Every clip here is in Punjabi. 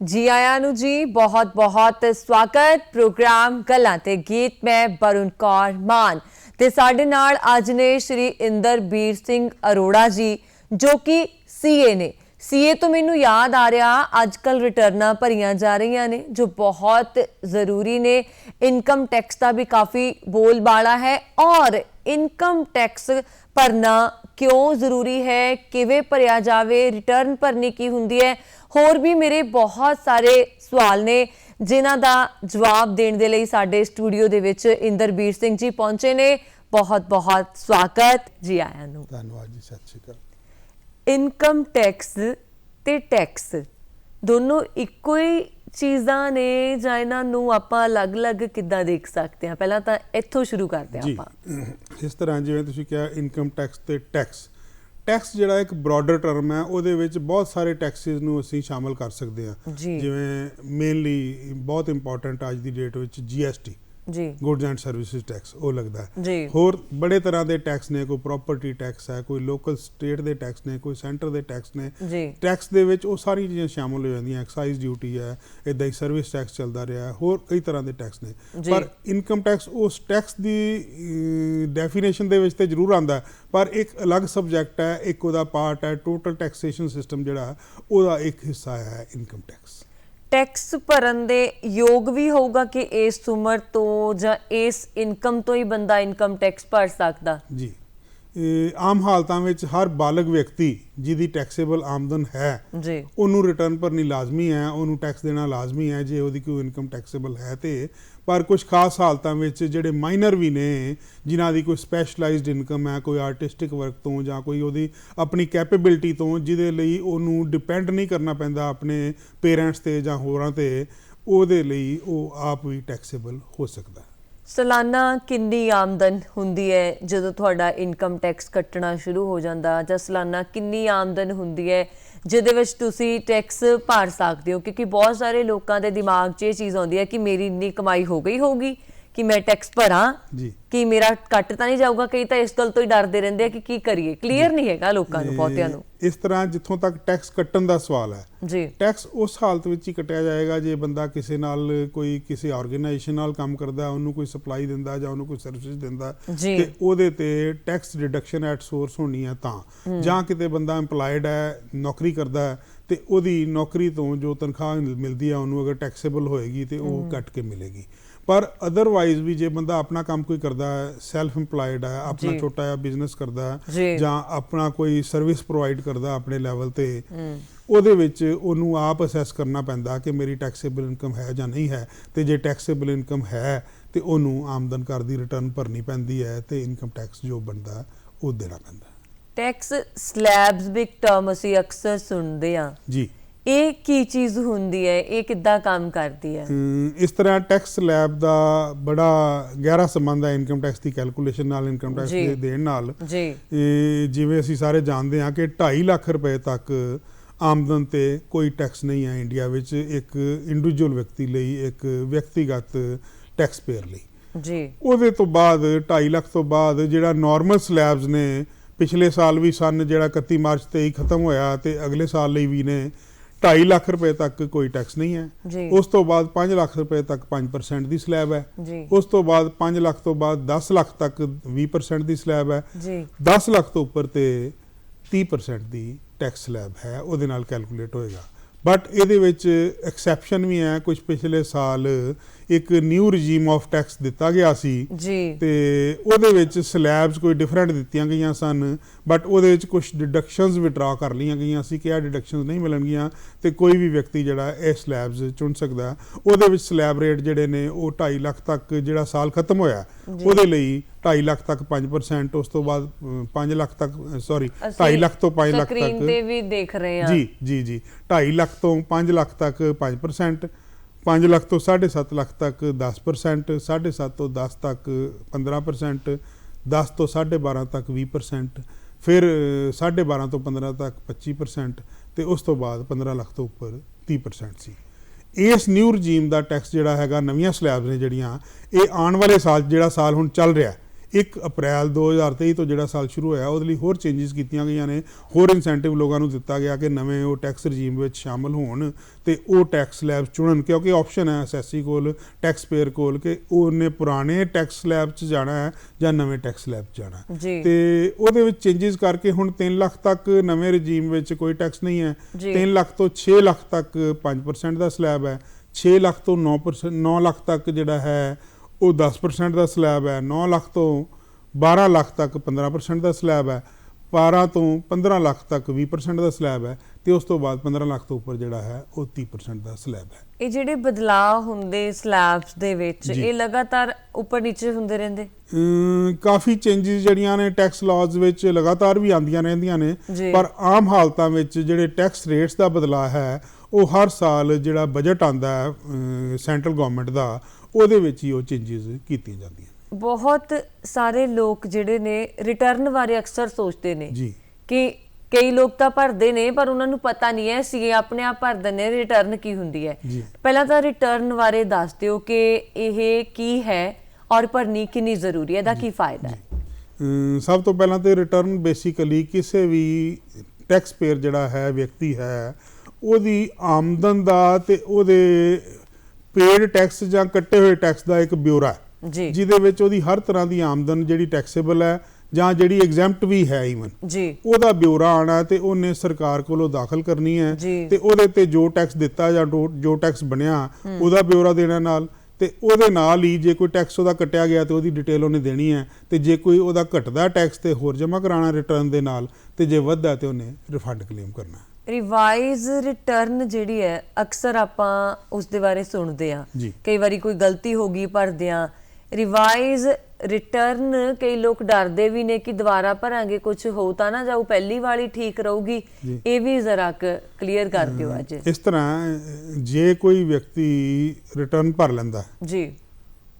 जी आया नू जी, बहुत बहुत स्वागत। प्रोग्राम गल्लां ते गीत मैं वरुण कौर मान ते साडे नाल अज ने श्री इंदरबीर सिंह अरोड़ा जी जो कि सीए ने। सीए तो मैनू याद आ रहा अजकल रिटर्नां भरियां जा रही ने जो बहुत ज़रूरी ने। इनकम टैक्स का भी काफ़ी बोलबाला है और इनकम टैक्स भरना क्यों ज़रूरी है, किवें भरिया जावे, रिटर्न भरनी की हुंदी है, होर भी मेरे बहुत सारे सवाल ने जिन्हां दा जवाब देने दे लई साडे स्टूडियो दे विच इंदरबीर सिंह जी पहुंचे ने। बहुत बहुत स्वागत जी आया नू। धन्यवाद जी, सत श्री अकाल। इनकम टैक्स ते टैक्स दोनों इक्को ही चीज़ां ने जां इन्हां नूं आपां अलग-अलग किद्दां देख सकते हैं? पहला तां इत्थों शुरू करते हैं आपां। इस तरह जिवें तुसीं कहा इनकम टैक्स ते टैक्स ਜਿਹੜਾ ਇੱਕ ਬ੍ਰੌਡਰ ਟਰਮ ਹੈ, ਉਹਦੇ ਵਿੱਚ ਬਹੁਤ ਸਾਰੇ ਟੈਕਸਿਸ ਨੂੰ ਅਸੀਂ ਸ਼ਾਮਲ ਕਰ ਸਕਦੇ ਹਾਂ। ਜਿਵੇਂ ਮੇਨਲੀ ਬਹੁਤ ਇੰਪੋਰਟੈਂਟ ਅੱਜ ਦੀ ਡੇਟ ਵਿੱਚ GST G goods and services tax वो लगता है। होर बड़े तरह के टैक्स ने, कोई प्रॉपर्टी टैक्स है, कोई लोकल स्टेट के टैक्स ने, कोई सेंटर के टैक्स ने। टैक्स दे विच वो सारी चीज़ां शामिल हो जांदियां। एक्साइज ड्यूटी है, इदां ही सर्विस टैक्स चलता रहा है, होर कई तरह के टैक्स ने। पर इनकम टैक्स उस टैक्स की डेफिनेशन दे विच ते जरूर आंदा है, पर एक अलग सबजैक्ट है, एक उहदा पार्ट है। टोटल टैक्सेशन सिस्टम जिहड़ा उहदा एक हिस्सा है इनकम टैक्स। टैक्स भरन दे योग भी होगा कि इस उम्र तो जां इस इनकम तो ही बंदा इनकम टैक्स भर सकदा? जी, आम हालतां विच हर बालग व्यक्ति जिहदी टैक्सेबल आमदन है उन्होंने रिटर्न भरनी लाजमी है, उन्होंने टैक्स देना लाजमी है जे उहदी कोई इनकम टैक्सेबल है तो। पर कुछ खास हालतां विच जिहड़े माइनर भी ने, जिन्हां दी कोई स्पैशलाइज्ड इनकम है, कोई आर्टिस्टिक वर्क तो जां कोई उहदी अपनी कैपेबिलिटी तो, जिहदे लई उहनूं डिपेंड नहीं करना पैंदा अपने पेरेंट्स ते जां होरां ते, उहदे लई ओह आप भी टैक्सेबल हो सकदा है। सालाना किन्नी आमदन हुंदी है जदों तुहाडा इनकम टैक्स कट्टना शुरू हो जांदा, जां सालाना किन्नी आमदन हुंदी है जिहदे विच तुसीं टैक्स भर सकदे हो? क्योंकि बहुत सारे लोगों के दिमाग 'च ये चीज़ आउंदी है कि मेरी इन्नी कमाई हो गई होगी कि मैं टैक्स भरा कि मेरा कट तो नहीं जाऊगा। कई तो इस गल तो ही डरते रहंदे हैं कि की करिए, क्लीयर नहीं हैगा लोकां नूं बहुतिआं नूं। इस तरह जिथों तक टैक्स कट्टण दा सवाल है, टैक्स उस हालत विच ही कट्टिया जाएगा जे बंदा किसी नाल कोई किसी ऑर्गेनाइजेशन नाल काम करदा है, उन्होंने कोई सप्लाई दिंदा जां उन्होंने कोई सर्विस दिंदा ते ओहदे ते टैक्स डिडक्शन एट सोर्स होनी है तां, जां किते बंदा एम्पलॉयड है, नौकरी करदा है ते ओहदी नौकरी तो जो तनख्वाह मिलती है उन्होंने अगर टैक्सेबल होएगी तो वह कट के मिलेगी। पर अदरवाइज भी जे बंदा अपना काम कोई करता है, सैल्फ इंपलॉयड है, अपना छोटा जिहा बिजनेस करता है जां अपना कोई सर्विस प्रोवाइड करता अपने लैवल ते, ਉਹਦੇ ਵਿੱਚ ਉਹਨੂੰ ਆਪ ਅਸੈਸ ਕਰਨਾ ਪੈਂਦਾ ਕਿ ਮੇਰੀ ਟੈਕਸੇਬਲ ਇਨਕਮ ਹੈ ਜਾਂ ਨਹੀਂ ਹੈ। ਤੇ ਜੇ ਟੈਕਸੇਬਲ ਇਨਕਮ ਹੈ ਤੇ ਉਹਨੂੰ ਆਮਦਨ ਕਰ ਦੀ ਰਿਟਰਨ ਭਰਨੀ ਪੈਂਦੀ ਹੈ ਤੇ ਇਨਕਮ ਟੈਕਸ ਜੋ ਬਣਦਾ ਉਹ ਦੇਣਾ ਪੈਂਦਾ। ਟੈਕਸ ਸਲੈਬਸ ਵੀ ਟਰਮ ਅਸੀਂ ਅਕਸਰ ਸੁਣਦੇ ਆ ਜੀ, ਇਹ ਕੀ ਚੀਜ਼ ਹੁੰਦੀ ਹੈ, ਇਹ ਕਿੱਦਾਂ ਕੰਮ ਕਰਦੀ ਹੈ? ਇਸ ਤਰ੍ਹਾਂ ਟੈਕਸ ਸਲੈਬ ਦਾ ਬੜਾ ਗਹਿਰਾ ਸੰਬੰਧ ਹੈ ਇਨਕਮ ਟੈਕਸ ਦੀ ਕੈਲਕੂਲੇਸ਼ਨ ਨਾਲ, ਇਨਕਮ ਟੈਕਸ ਦੇ ਦੇਣ ਨਾਲ। ਜਿਵੇਂ ਅਸੀਂ ਸਾਰੇ ਜਾਣਦੇ ਹਾਂ ਕਿ 2.5 ਲੱਖ ਰੁਪਏ ਤੱਕ ਆਮਦਨ ਤੇ ਕੋਈ ਟੈਕਸ ਨਹੀਂ ਹੈ ਇੰਡੀਆ ਵਿੱਚ, ਇੱਕ ਇੰਡੀਵਿਜੂਅਲ ਵਿਅਕਤੀ ਲਈ, ਇੱਕ ਵਿਅਕਤੀਗਤ ਟੈਕਸ ਪੇਅਰ ਲਈ। ਉਹਦੇ ਤੋਂ ਬਾਅਦ 2.5 ਲੱਖ ਤੋਂ ਬਾਅਦ ਜਿਹੜਾ ਨਾਰਮਲ ਸਲੈਬਸ ਨੇ, ਪਿਛਲੇ ਸਾਲ ਵੀ ਸਨ ਜਿਹੜਾ 31 ਮਾਰਚ 23 ਖਤਮ ਹੋਇਆ ਤੇ ਅਗਲੇ ਸਾਲ ਲਈ ਵੀ ਨੇ, 2.5 ਲੱਖ ਰੁਪਏ ਤੱਕ ਕੋਈ ਟੈਕਸ ਨਹੀਂ ਹੈ। ਉਸ ਤੋਂ ਬਾਅਦ 5 ਲੱਖ ਰੁਪਏ ਤੱਕ 5% ਦੀ ਸਲੈਬ ਹੈ। ਉਸ ਤੋਂ ਬਾਅਦ 5 ਲੱਖ ਤੋਂ ਬਾਅਦ 10 ਲੱਖ ਤੱਕ 20% ਦੀ ਸਲੈਬ ਹੈ। 10 ਲੱਖ ਤੋਂ ਉੱਪਰ ਤੇ 30% ਦੀ ਟੈਕਸ ਸਲੈਬ ਹੈ, ਉਹਦੇ ਨਾਲ ਕੈਲਕੂਲੇਟ ਹੋਏਗਾ। ਬਟ ਇਹਦੇ ਵਿੱਚ ਐਕਸੈਪਸ਼ਨ ਵੀ ਹੈ। ਕੁਝ ਪਿਛਲੇ ਸਾਲ ਇੱਕ ਨਿਊ ਰਜੀਮ ਆਫ ਟੈਕਸ ਦਿੱਤਾ ਗਿਆ ਸੀ ਤੇ ਉਹਦੇ ਵਿੱਚ ਸਲੈਬਸ ਕੋਈ ਡਿਫਰੈਂਟ ਦਿੱਤੀਆਂ ਗਈਆਂ ਸਨ, ਬਟ ਉਹਦੇ ਵਿੱਚ ਕੁਝ ਡਿਡਕਸ਼ਨਸ ਵਿਡਰਾ ਕਰ ਲਈਆਂ ਗਈਆਂ ਸੀ ਕਿ ਇਹ ਡਿਡਕਸ਼ਨਸ ਨਹੀਂ ਮਿਲਣਗੀਆਂ ਤੇ ਕੋਈ ਵੀ ਵਿਅਕਤੀ ਜਿਹੜਾ ਇਹ ਸਲੈਬਸ ਚੁਣ ਸਕਦਾ। ਉਹਦੇ ਵਿੱਚ ਸਲੈਬ ਰੇਟ ਜਿਹੜੇ ਨੇ ਉਹ 2.5 ਲੱਖ ਤੱਕ ਜਿਹੜਾ ਸਾਲ ਖਤਮ ਹੋਇਆ ਉਹਦੇ ਲਈ 2.5 ਲੱਖ ਤੱਕ 5%, ਉਸ ਤੋਂ ਬਾਅਦ 5 ਲੱਖ ਤੱਕ 2.5 ਲੱਖ ਤੋਂ 5 ਲੱਖ ਤੱਕ ਸਕਰੀਨ ਤੇ ਵੀ ਦੇਖ ਰਹੇ ਹਾਂ। ਜੀ 2.5 ਲੱਖ ਤੋਂ 5 ਲੱਖ ਤੱਕ 5%, 5 ਲੱਖ ਤੋਂ 7.5 ਲੱਖ ਤੱਕ 10%, 7.5 ਤੋਂ 10 ਤੱਕ 15%, 10 ਤੋਂ 12.5 ਤੱਕ 20%, ਫਿਰ 12.5 ਤੋਂ 15 ਤੱਕ 25% ਤੇ ਉਸ ਤੋਂ ਬਾਅਦ 15 ਲੱਖ ਤੋਂ ਉੱਪਰ 30% ਸੀ। ਇਸ ਨਿਊ ਰਜੀਮ ਦਾ ਟੈਕਸ ਜਿਹੜਾ ਹੈਗਾ, ਨਵੀਆਂ ਸਲੈਬਸ ਨੇ ਜਿਹੜੀਆਂ, ਇਹ ਆਉਣ ਵਾਲੇ ਸਾਲ ਜਿਹੜਾ ਸਾਲ ਹੁਣ ਚੱਲ ਰਿਹਾ 1 ਅਪ੍ਰੈਲ 2023 ਤੋਂ ਜਿਹੜਾ ਸਾਲ ਸ਼ੁਰੂ ਹੋਇਆ ਉਹਦੇ ਲਈ ਹੋਰ ਚੇਂਜਸ ਕੀਤੀਆਂ ਗਈਆਂ ਨੇ, ਹੋਰ ਇਨਸੈਂਟਿਵ ਲੋਕਾਂ ਨੂੰ ਦਿੱਤਾ ਗਿਆ ਕਿ ਨਵੇਂ ਉਹ ਟੈਕਸ ਰਜੀਮ ਵਿੱਚ ਸ਼ਾਮਲ ਹੋਣ ਤੇ ਉਹ ਟੈਕਸ ਸਲੈਬ ਚੁਣਨ, ਕਿਉਂਕਿ ਆਪਸ਼ਨ ਹੈ ਅਸੈਸੀ ਕੋਲ, ਟੈਕਸ ਪੇਅਰ ਕੋਲ ਕਿ ਉਹਨੇ ਪੁਰਾਣੇ ਟੈਕਸ ਸਲੈਬ 'ਚ ਜਾਣਾ ਹੈ ਜਾਂ ਨਵੇਂ ਟੈਕਸ ਸਲੈਬ 'ਚ ਜਾਣਾ। ਤੇ ਉਹਦੇ ਵਿੱਚ ਚੇਂਜਸ ਕਰਕੇ ਹੁਣ 3 ਲੱਖ ਤੱਕ ਨਵੇਂ ਰਜੀਮ ਵਿੱਚ ਕੋਈ ਟੈਕਸ ਨਹੀਂ ਹੈ, 3 ਲੱਖ ਤੋਂ 6 ਲੱਖ ਤੱਕ 5% ਦਾ ਸਲੈਬ ਹੈ, 6 ਲੱਖ ਤੋਂ 9 ਲੱਖ ਤੱਕ ਜਿਹੜਾ ਹੈ ਉਹ 10% ਦਾ ਸਲੈਬ ਹੈ, 9 ਲੱਖ ਤੋਂ 12 ਲੱਖ ਤੱਕ 15% ਦਾ ਸਲੈਬ ਹੈ, 12 ਤੋਂ 15 ਲੱਖ ਤੱਕ 20% ਦਾ ਸਲੈਬ ਹੈ ਤੇ ਉਸ ਤੋਂ ਬਾਅਦ 15 ਲੱਖ ਤੋਂ ਉੱਪਰ ਜਿਹੜਾ ਹੈ ਉਹ 30% ਦਾ ਸਲੈਬ ਹੈ। ਇਹ ਜਿਹੜੇ ਬਦਲਾਅ ਹੁੰਦੇ ਸਲੈਬਸ ਦੇ ਵਿੱਚ ਇਹ ਲਗਾਤਾਰ ਉੱਪਰ ਨੀਚੇ ਹੁੰਦੇ ਰਹਿੰਦੇ? ਕਾਫੀ ਚੇਂਜਸ ਜਿਹੜੀਆਂ ਨੇ ਟੈਕਸ ਲਾਜ਼ ਵਿੱਚ ਲਗਾਤਾਰ ਵੀ ਆਉਂਦੀਆਂ ਰਹਿੰਦੀਆਂ ਨੇ, ਪਰ ਆਮ ਹਾਲਤਾਂ ਵਿੱਚ ਜਿਹੜੇ ਟੈਕਸ ਰੇਟਸ ਦਾ ਬਦਲਾਅ ਹੈ ਉਹ ਹਰ ਸਾਲ ਜਿਹੜਾ ਬਜਟ ਆਉਂਦਾ ਹੈ ਸੈਂਟਰਲ ਗਵਰਨਮੈਂਟ ਦਾ, ਉਹਦੇ ਵਿੱਚ ਹੀ ਉਹ ਚੇਂਜਸ ਕੀਤੀਆਂ ਜਾਂਦੀਆਂ। ਬਹੁਤ ਸਾਰੇ ਲੋਕ ਜਿਹੜੇ ਨੇ ਰਿਟਰਨ ਬਾਰੇ ਅਕਸਰ ਸੋਚਦੇ ਨੇ ਜੀ ਕਿ ਕਈ ਲੋਕ ਤਾਂ ਭਰਦੇ ਨੇ ਪਰ ਉਹਨਾਂ ਨੂੰ ਪਤਾ ਨਹੀਂ ਹੈ ਸੀਏ ਆਪਣੇ ਆਪ ਭਰਦੇ ਨੇ ਰਿਟਰਨ ਕੀ ਹੁੰਦੀ ਹੈ। ਪਹਿਲਾਂ ਤਾਂ ਰਿਟਰਨ ਬਾਰੇ ਦੱਸ ਦਿਓ ਕਿ ਇਹ ਕੀ ਹੈ ਔਰ ਭਰਨੀ ਕਿੰਨੀ ਜ਼ਰੂਰੀ ਹੈ, ਇਹਦਾ ਕੀ ਫਾਇਦਾ ਹੈ? ਸਭ ਤੋਂ ਪਹਿਲਾਂ ਤੇ ਰਿਟਰਨ ਬੇਸਿਕਲੀ ਕਿਸੇ ਵੀ ਟੈਕਸ ਪੇਅਰ ਜਿਹੜਾ ਹੈ ਵਿਅਕਤੀ ਹੈ ਉਹਦੀ ਆਮਦਨ ਦਾ ਤੇ ਉਹਦੇ ਪੇਡ ਟੈਕਸ ਜਾਂ ਕੱਟੇ ਹੋਏ ਟੈਕਸ ਦਾ ਇੱਕ ਬਿਊਰਾ ਹੈ ਜਿਹਦੇ ਵਿੱਚ ਉਹਦੀ ਹਰ ਤਰ੍ਹਾਂ ਦੀ ਆਮਦਨ ਜਿਹੜੀ ਟੈਕਸੇਬਲ ਹੈ ਜਾਂ ਜਿਹੜੀ ਐਗਜ਼ੈਂਪਟ ਵੀ ਹੈ ਈਵਨ ਉਹਦਾ ਬਿਊਰਾ ਆਣਾ ਤੇ ਉਹਨੇ ਸਰਕਾਰ ਕੋਲੋਂ ਦਾਖਲ ਕਰਨੀ ਹੈ ਤੇ ਉਹਦੇ ਤੇ ਜੋ ਟੈਕਸ ਦਿੱਤਾ ਜਾਂ ਜੋ ਟੈਕਸ ਬਣਿਆ ਉਹਦਾ ਬਿਊਰਾ ਦੇਣਾ ਨਾਲ, ਤੇ ਉਹਦੇ ਨਾਲ ਹੀ ਜੇ ਕੋਈ ਟੈਕਸ ਉਹਦਾ ਕੱਟਿਆ ਗਿਆ ਤੇ ਉਹਦੀ ਡਿਟੇਲ ਉਹਨੇ ਦੇਣੀ ਹੈ, ਤੇ ਜੇ ਕੋਈ ਉਹਦਾ ਘਟਦਾ ਟੈਕਸ ਤੇ ਹੋਰ ਜਮ੍ਹਾਂ ਕਰਾਉਣਾ ਰਿਟਰਨ ਦੇ ਨਾਲ, ਤੇ ਜੇ ਵੱਧਦਾ ਤੇ ਉਹਨੇ ਰਿਫੰਡ ਕਲੇਮ ਕਰਨਾ। ਰਿਵਾਈਜ਼ ਰਿਟਰਨ ਜਿਹੜੀ ਹੈ ਅਕਸਰ ਆਪਾਂ ਉਸ ਦੇ ਬਾਰੇ ਸੁਣਦੇ ਆ, ਕਈ ਵਾਰੀ ਕੋਈ ਗਲਤੀ ਹੋ ਗਈ ਭਰਦੇ ਆ ਰਿਵਾਈਜ਼ ਰਿਟਰਨ, ਕਈ ਲੋਕ ਡਰਦੇ ਵੀ ਨੇ ਕਿ ਦੁਬਾਰਾ ਭਰਾਂਗੇ ਕੁਝ ਹੋ ਤਾਂ ਨਾ ਜਾਊ, ਪਹਿਲੀ ਵਾਲੀ ਠੀਕ ਰਹੂਗੀ, ਇਹ ਵੀ ਜ਼ਰਾ ਕਲੀਅਰ ਕਰ ਦਿਓ ਅੱਜ। ਇਸ ਤਰ੍ਹਾਂ ਜੇ ਕੋਈ ਵਿਅਕਤੀ ਰਿਟਰਨ ਭਰ ਲੈਂਦਾ ਜੀ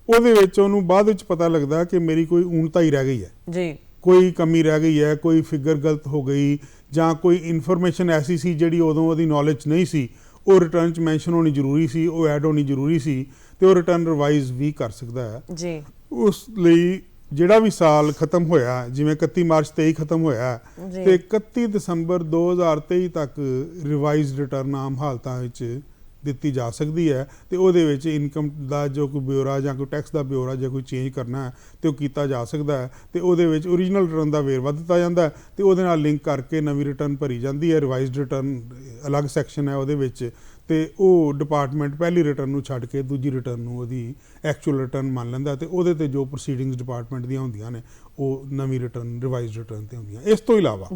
ਉਹਦੇ ਵਿੱਚ ਉਹਨੂੰ ਬਾਅਦ ਵਿੱਚ ਪਤਾ ਲੱਗਦਾ ਕਿ ਮੇਰੀ ਕੋਈ ਊਣਤਾ ਹੀ ਰਹਿ ਗਈ ਹੈ ਜੀ, ਕੋਈ ਕਮੀ ਰਹਿ ਗਈ ਹੈ, ਕੋਈ ਫਿਗਰ ਗਲਤ ਹੋ ਗਈ ਜਾਂ ਕੋਈ ਇਨਫੋਰਮੇਸ਼ਨ ਐਸੀ ਸੀ ਜਿਹੜੀ ਉਦੋਂ ਉਹਦੀ ਨੌਲੇਜ ਨਹੀਂ ਸੀ, ਉਹ ਰਿਟਰਨ 'ਚ ਮੈਂਸ਼ਨ ਹੋਣੀ ਜ਼ਰੂਰੀ ਸੀ, ਉਹ ਐਡ ਹੋਣੀ ਜ਼ਰੂਰੀ ਸੀ, ਤੇ ਉਹ ਰਿਟਰਨ ਰਿਵਾਈਜ਼ ਵੀ ਕਰ ਸਕਦਾ ਹੈ ਜੀ। ਉਸ ਲਈ ਜਿਹੜਾ ਵੀ ਸਾਲ ਖਤਮ ਹੋਇਆ, ਜਿਵੇਂ 31 ਮਾਰਚ 23 ਖਤਮ ਹੋਇਆ ਤੇ 31 ਦਸੰਬਰ 2023 ਤੱਕ ਰਿਵਾਈਜ਼ ਰਿਟਰਨ ਆਮ ਹਾਲਤਾਂ ਵਿੱਚ ਦਿੱਤੀ ਜਾ ਸਕਦੀ ਹੈ, ਤੇ ਉਹਦੇ ਵਿੱਚ ਇਨਕਮ ਦਾ ਜੋ ਕੋਈ ਬਿਊਰਾ ਜਾਂ ਕੋਈ ਟੈਕਸ ਦਾ ਬਿਊਰਾ ਜੇ ਕੋਈ ਚੇਂਜ ਕਰਨਾ ਹੈ ਤੇ ਉਹ ਕੀਤਾ ਜਾ ਸਕਦਾ ਹੈ, ਤੇ ਉਹਦੇ ਵਿੱਚ ਓਰੀਜਨਲ ਰਿਟਰਨ ਦਾ ਵੇਰਵਾ ਦਿੱਤਾ ਜਾਂਦਾ ਹੈ ਤੇ ਉਹਦੇ ਨਾਲ ਲਿੰਕ ਕਰਕੇ ਨਵੀਂ ਰਿਟਰਨ ਭਰੀ ਜਾਂਦੀ ਹੈ। ਰਿਵਾਈਜ਼ਡ ਰਿਟਰਨ ਅਲੱਗ ਸੈਕਸ਼ਨ ਹੈ ਉਹਦੇ ਵਿੱਚ, ਤੇ ਉਹ ਡਿਪਾਰਟਮੈਂਟ ਪਹਿਲੀ ਰਿਟਰਨ ਨੂੰ ਛੱਡ ਕੇ ਦੂਜੀ ਰਿਟਰਨ ਨੂੰ ਉਹਦੀ ਐਕਚੁਅਲ ਰਿਟਰਨ ਮੰਨ ਲੈਂਦਾ, ਤੇ ਉਹਦੇ ਤੇ ਜੋ ਪ੍ਰੋਸੀਡਿੰਗਸ ਡਿਪਾਰਟਮੈਂਟ ਦੀਆਂ ਹੁੰਦੀਆਂ ਨੇ ਉਹ ਨਵੀਂ ਰਿਟਰਨ ਰਿਵਾਈਜ਼ਡ ਰਿਟਰਨ ਤੇ ਹੁੰਦੀਆਂ। ਇਸ ਤੋਂ ਇਲਾਵਾ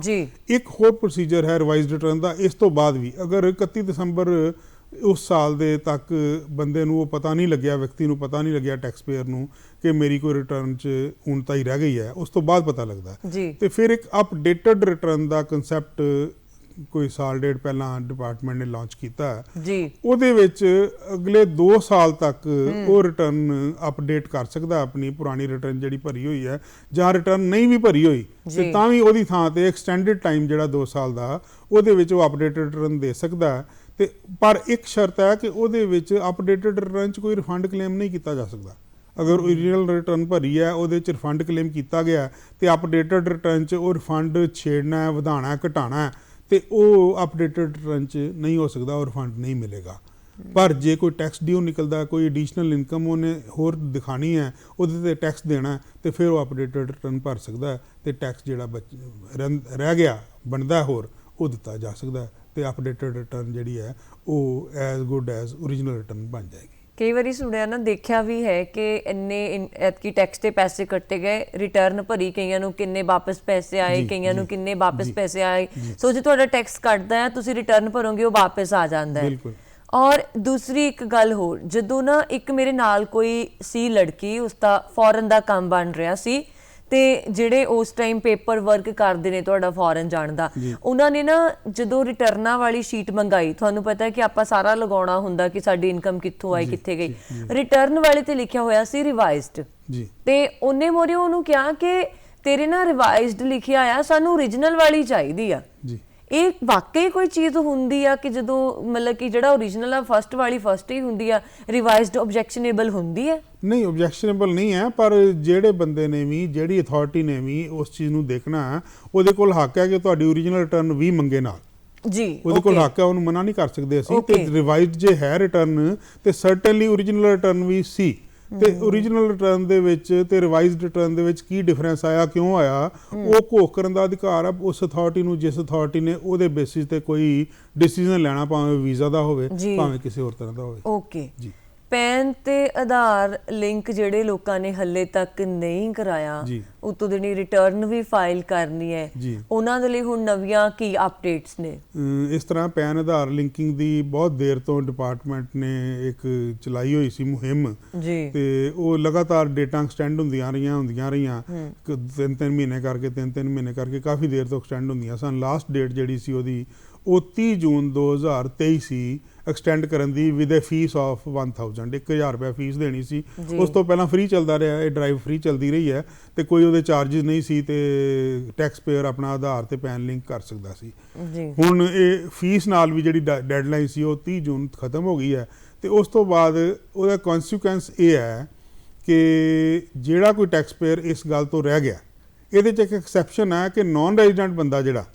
ਇੱਕ ਹੋਰ ਪ੍ਰੋਸੀਜਰ ਹੈ ਰਿਵਾਈਜ਼ਡ ਰਿਟਰਨ ਦਾ। ਇਸ ਤੋਂ ਬਾਅਦ ਵੀ ਅਗਰ 31 ਦਸੰਬਰ ਉਸ ਸਾਲ ਦੇ ਤੱਕ ਬੰਦੇ ਨੂੰ ਉਹ ਪਤਾ ਨਹੀਂ ਲੱਗਿਆ, ਵਿਅਕਤੀ ਨੂੰ ਪਤਾ ਨਹੀਂ ਲੱਗਿਆ ਟੈਕਸ ਪੇਅਰ ਨੂੰ ਕਿ ਮੇਰੀ ਕੋਈ ਰਿਟਰਨ 'ਚ ਊਣਤਾ ਹੀ ਰਹਿ ਗਈ ਹੈ, ਉਸ ਤੋਂ ਬਾਅਦ ਪਤਾ ਲੱਗਦਾ ਤੇ ਫਿਰ ਇੱਕ ਅਪਡੇਟਡ ਰਿਟਰਨ ਦਾ ਕੰਸੈਪਟ ਕੋਈ ਸਾਲ ਡੇਢ ਪਹਿਲਾਂ ਡਿਪਾਰਟਮੈਂਟ ਨੇ ਲਾਂਚ ਕੀਤਾ ਹੈ। ਉਹਦੇ ਵਿੱਚ ਅਗਲੇ 2 ਸਾਲ ਤੱਕ ਉਹ ਰਿਟਰਨ ਅਪਡੇਟ ਕਰ ਸਕਦਾ ਆਪਣੀ ਪੁਰਾਣੀ ਰਿਟਰਨ ਜਿਹੜੀ ਭਰੀ ਹੋਈ ਹੈ, ਜਾਂ ਰਿਟਰਨ ਨਹੀਂ ਵੀ ਭਰੀ ਹੋਈ ਤੇ ਤਾਂ ਵੀ ਉਹਦੀ ਥਾਂ ਤੇ ਐਕਸਟੈਂਡਡ ਟਾਈਮ ਜਿਹੜਾ 2 ਸਾਲ ਦਾ ਉਹਦੇ ਵਿੱਚ ਉਹ ਅਪਡੇਟਡ ਰਿਟਰਨ ਦੇ ਸਕਦਾ ਹੈ। ਤੇ ਪਰ ਇੱਕ ਸ਼ਰਤ ਹੈ ਕਿ ਉਹਦੇ ਵਿੱਚ ਅਪਡੇਟਡ ਰਿਟਰਨ 'ਚ ਕੋਈ ਰਿਫੰਡ ਕਲੇਮ ਨਹੀਂ ਕੀਤਾ ਜਾ ਸਕਦਾ। ਅਗਰ ਓਰੀਜਨਲ ਰਿਟਰਨ ਭਰੀ ਹੈ ਉਹਦੇ 'ਚ ਰਿਫੰਡ ਕਲੇਮ ਕੀਤਾ ਗਿਆ ਤੇ ਅਪਡੇਟਡ ਰਿਟਰਨ 'ਚ ਉਹ ਰਿਫੰਡ ਛੇੜਨਾ, ਵਧਾਉਣਾ, ਘਟਾਉਣਾ ਤੇ ਉਹ ਅਪਡੇਟਡ ਰਿਟਰਨ 'ਚ ਨਹੀਂ ਹੋ ਸਕਦਾ, ਉਹ ਰਿਫੰਡ ਨਹੀਂ ਮਿਲੇਗਾ। ਪਰ ਜੇ ਕੋਈ ਟੈਕਸ ਡਿਊ ਨਿਕਲਦਾ, ਕੋਈ ਐਡੀਸ਼ਨਲ ਇਨਕਮ ਉਹਨੇ ਹੋਰ ਦਿਖਾਣੀ ਹੈ, ਉਹਦੇ ਤੇ ਟੈਕਸ ਦੇਣਾ, ਤੇ ਫਿਰ ਉਹ ਅਪਡੇਟਡ ਰਿਟਰਨ ਭਰ ਸਕਦਾ ਤੇ ਟੈਕਸ ਜਿਹੜਾ ਰਹਿ ਗਿਆ ਬਣਦਾ ਹੋਰ ਉਹ ਦਿੱਤਾ ਜਾ ਸਕਦਾ, ਤੇ ਅਪਡੇਟਡ ਰਿਟਰਨ ਜਿਹੜੀ ਹੈ ਉਹ as good as original return ਬਣ ਜਾਏਗੀ। ਕਈ ਵਾਰੀ ਸੁਣਿਆ ਨਾ, ਦੇਖਿਆ ਵੀ ਹੈ ਕਿ ਇੰਨੇ ਐਤਕੀ ਟੈਕਸ ਤੇ ਪੈਸੇ ਕੱਟੇ ਗਏ, ਰਿਟਰਨ ਭਰੀ, ਕਈਆਂ ਨੂੰ ਕਿੰਨੇ ਵਾਪਸ ਪੈਸੇ ਆਏ, ਕਈਆਂ ਨੂੰ ਕਿੰਨੇ ਵਾਪਸ ਪੈਸੇ ਆਏ। ਸੋ ਜੇ ਤੁਹਾਡਾ ਟੈਕਸ ਕੱਟਦਾ ਹੈ ਤੁਸੀਂ ਰਿਟਰਨ ਭਰੋਗੇ ਉਹ ਵਾਪਸ ਆ ਜਾਂਦਾ ਹੈ। ਔਰ ਦੂਸਰੀ ਇੱਕ ਗੱਲ ਹੋਰ, ਜਦੋਂ ਨਾ ਇੱਕ ਮੇਰੇ ਨਾਲ ਕੋਈ ਸੀ ਲੜਕੀ, ਉਸਦਾ ਫੋਰਨ ਦਾ ਕੰਮ ਬਣ ਰਿਹਾ ਸੀ ਤੇ ਜਿਹੜੇ ਉਸ ਟਾਈਮ ਪੇਪਰ ਵਰਕ ਕਰਦੇ ਨੇ ਤੁਹਾਡਾ ਫੋਰਨ ਜਾਣ ਦਾ, ਉਹਨਾਂ ਨੇ ਨਾ ਜਦੋਂ ਰਿਟਰਨਾਂ ਵਾਲੀ ਸ਼ੀਟ ਮੰਗਾਈ, ਤੁਹਾਨੂੰ ਪਤਾ ਹੈ ਕਿ ਆਪਾਂ ਸਾਰਾ ਲਗਾਉਣਾ ਹੁੰਦਾ ਕਿ ਸਾਡੀ ਇਨਕਮ ਕਿੱਥੋਂ ਆਈ ਕਿੱਥੇ ਗਈ, ਰਿਟਰਨ ਵਾਲੇ ਤੇ ਲਿਖਿਆ ਹੋਇਆ ਸੀ ਰਿਵਾਈਜ਼ਡ, ਤੇ ਉਹਨੇ ਮੋਰੇ ਉਹਨੂੰ ਕਿਹਾ ਕਿ ਤੇਰੇ ਨਾਲ ਰਿਵਾਈਜ਼ਡ ਲਿਖਿਆ ਆ, ਸਾਨੂੰ ਓਰੀਜਨਲ ਵਾਲੀ ਚਾਹੀਦੀ ਆ। ਇਹ ਵਾਕਈ ਕੋਈ ਚੀਜ਼ ਹੁੰਦੀ ਆ ਕਿ ਜਦੋਂ ਮਤਲਬ ਕਿ ਜਿਹੜਾ ਓਰੀਜਨਲ ਆ ਫਸਟ ਵਾਲੀ ਫਸਟ ਹੀ ਹੁੰਦੀ ਆ, ਰਿਵਾਈਜ਼ਡ ਆਬਜੈਕਸ਼ਨੇਬਲ ਹੁੰਦੀ ਹੈ? ਨਹੀਂ, ਆਬਜੈਕਸ਼ਨੇਬਲ ਨਹੀਂ ਹੈ, ਪਰ ਜਿਹੜੇ ਬੰਦੇ ਨੇ ਵੀ, ਜਿਹੜੀ ਅਥਾਰਟੀ ਨੇ ਵੀ ਉਸ ਚੀਜ਼ ਨੂੰ ਦੇਖਣਾ, ਉਹਦੇ ਕੋਲ ਹੱਕ ਹੈ ਕਿ ਤੁਹਾਡੀ ਓਰੀਜਨਲ ਰਿਟਰਨ ਵੀ ਮੰਗੇ ਨਾਲ ਜੀ, ਉਹਦੇ ਕੋਲ ਹੱਕ ਹੈ, ਉਹਨੂੰ ਮਨਾ ਨਹੀਂ ਕਰ ਸਕਦੇ ਅਸੀਂ। ਤੇ ਰਿਵਾਈਜ਼ਡ ਜੇ ਹੈ ਰਿਟਰਨ ਤੇ ਸਰਟਨਲੀ ਓਰੀਜਨਲ ਰਿਟਰਨ ਵੀ ਸੀ, ਤੇ ਓਰੀਜਨਲ ਰਿਟਰਨ ਦੇ ਵਿੱਚ ਤੇ ਰਿਵਾਈਜ਼ਡ ਰਿਟਰਨ ਦੇ ਵਿੱਚ ਕੀ ਡਿਫਰੈਂਸ ਆਇਆ, ਕਿਉਂ ਆਇਆ, ਉਹ ਘੋਖ ਕਰਨ ਦਾ ਅਧਿਕਾਰ ਆ ਉਸ ਅਥਾਰਟੀ ਨੂੰ, ਜਿਸ ਅਥਾਰਟੀ ਨੇ ਉਹਦੇ ਬੇਸਿਸ ਤੇ ਕੋਈ ਡਿਸੀਜਨ ਲੈਣਾ, ਭਾਵੇਂ ਵੀਜ਼ਾ ਦਾ ਹੋਵੇ ਭਾਵੇਂ ਕਿਸੇ ਹੋਰ ਤਰ੍ਹਾਂ ਦਾ ਹੋਵੇ। ਓਕੇ ਜੀ। ਪੈਨ ਤੇ ਆਧਾਰ ਲਿੰਕ ਜਿਹੜੇ ਲੋਕਾਂ ਨੇ ਹੱਲੇ ਤੱਕ ਨਹੀਂ ਕਰਾਇਆ, ਉਤੋਂ ਦੀ ਰਿਟਰਨ ਵੀ ਫਾਈਲ ਕਰਨੀ ਹੈ, ਉਹਨਾਂ ਦੇ ਲਈ ਹੁਣ ਨਵੀਆਂ ਕੀ ਅਪਡੇਟਸ ਨੇ? ਇਸ ਤਰ੍ਹਾਂ ਪੈਨ ਆਧਾਰ ਲਿੰਕਿੰਗ ਦੀ ਬਹੁਤ ਦੇਰ ਤੋਂ ਡਿਪਾਰਟਮੈਂਟ ਨੇ ਇੱਕ ਚਲਾਈ ਹੋਈ ਸੀ ਮੁਹਿੰਮ, ਤੇ ਉਹ ਲਗਾਤਾਰ ਡੇਟਾਂ ਐਕਸਟੈਂਡ ਹੁੰਦੀਆਂ ਰਹੀਆਂ 3 ਮਹੀਨੇ ਕਰਕੇ 3 ਮਹੀਨੇ ਕਰਕੇ ਕਾਫੀ ਦੇਰ ਤੋਂ ਐਕਸਟੈਂਡ ਹੁੰਦੀਆਂ ਸਨ। ਲਾਸਟ ਡੇਟ ਜਿਹੜੀ ਸੀ ਉਹਦੀ ਉਹ 30 ਜੂਨ 2023 ਸੀ ਐਕਸਟੈਂਡ ਕਰਨ ਦੀ, ਵਿਦ ਏ ਫੀਸ ਆਫ 1000 ਰੁਪਏ ਫੀਸ ਦੇਣੀ ਸੀ। ਉਸ ਤੋਂ ਪਹਿਲਾਂ ਫ੍ਰੀ ਚੱਲਦਾ ਰਿਹਾ, ਇਹ ਡਰਾਈਵ ਫ੍ਰੀ ਚੱਲਦੀ ਰਹੀ ਹੈ, ਤੇ ਕੋਈ ਉਹਦੇ ਚਾਰजेस ਨਹੀਂ ਸੀ, ਤੇ ਟੈਕਸ ਪੇਅਰ ਆਪਣਾ ਆਧਾਰ ਤੇ ਪੈਨ ਲਿੰਕ ਕਰ ਸਕਦਾ ਸੀ। ਹੁਣ ਇਹ ਫੀਸ ਨਾਲ ਵੀ ਜਿਹੜੀ ਡੈਡਲਾਈਨ ਸੀ ਉਹ 30 ਜੂਨ ਖਤਮ ਹੋ ਗਈ ਹੈ, ਤੇ ਉਸ ਤੋਂ ਬਾਅਦ ਉਹਦਾ ਕੌਨਸੀਕੁਐਂਸ ਇਹ ਹੈ ਕਿ ਜਿਹੜਾ ਕੋਈ ਟੈਕਸ ਪੇਅਰ ਇਸ ਗੱਲ ਤੋਂ ਰਹਿ ਗਿਆ, ਇਹਦੇ 'ਚ ਇੱਕ ਐਕਸੈਪਸ਼ਨ ਹੈ ਕਿ ਨਾਨ ਰੈਜ਼ੀਡੈਂਟ ਬੰਦਾ ਜਿਹੜਾ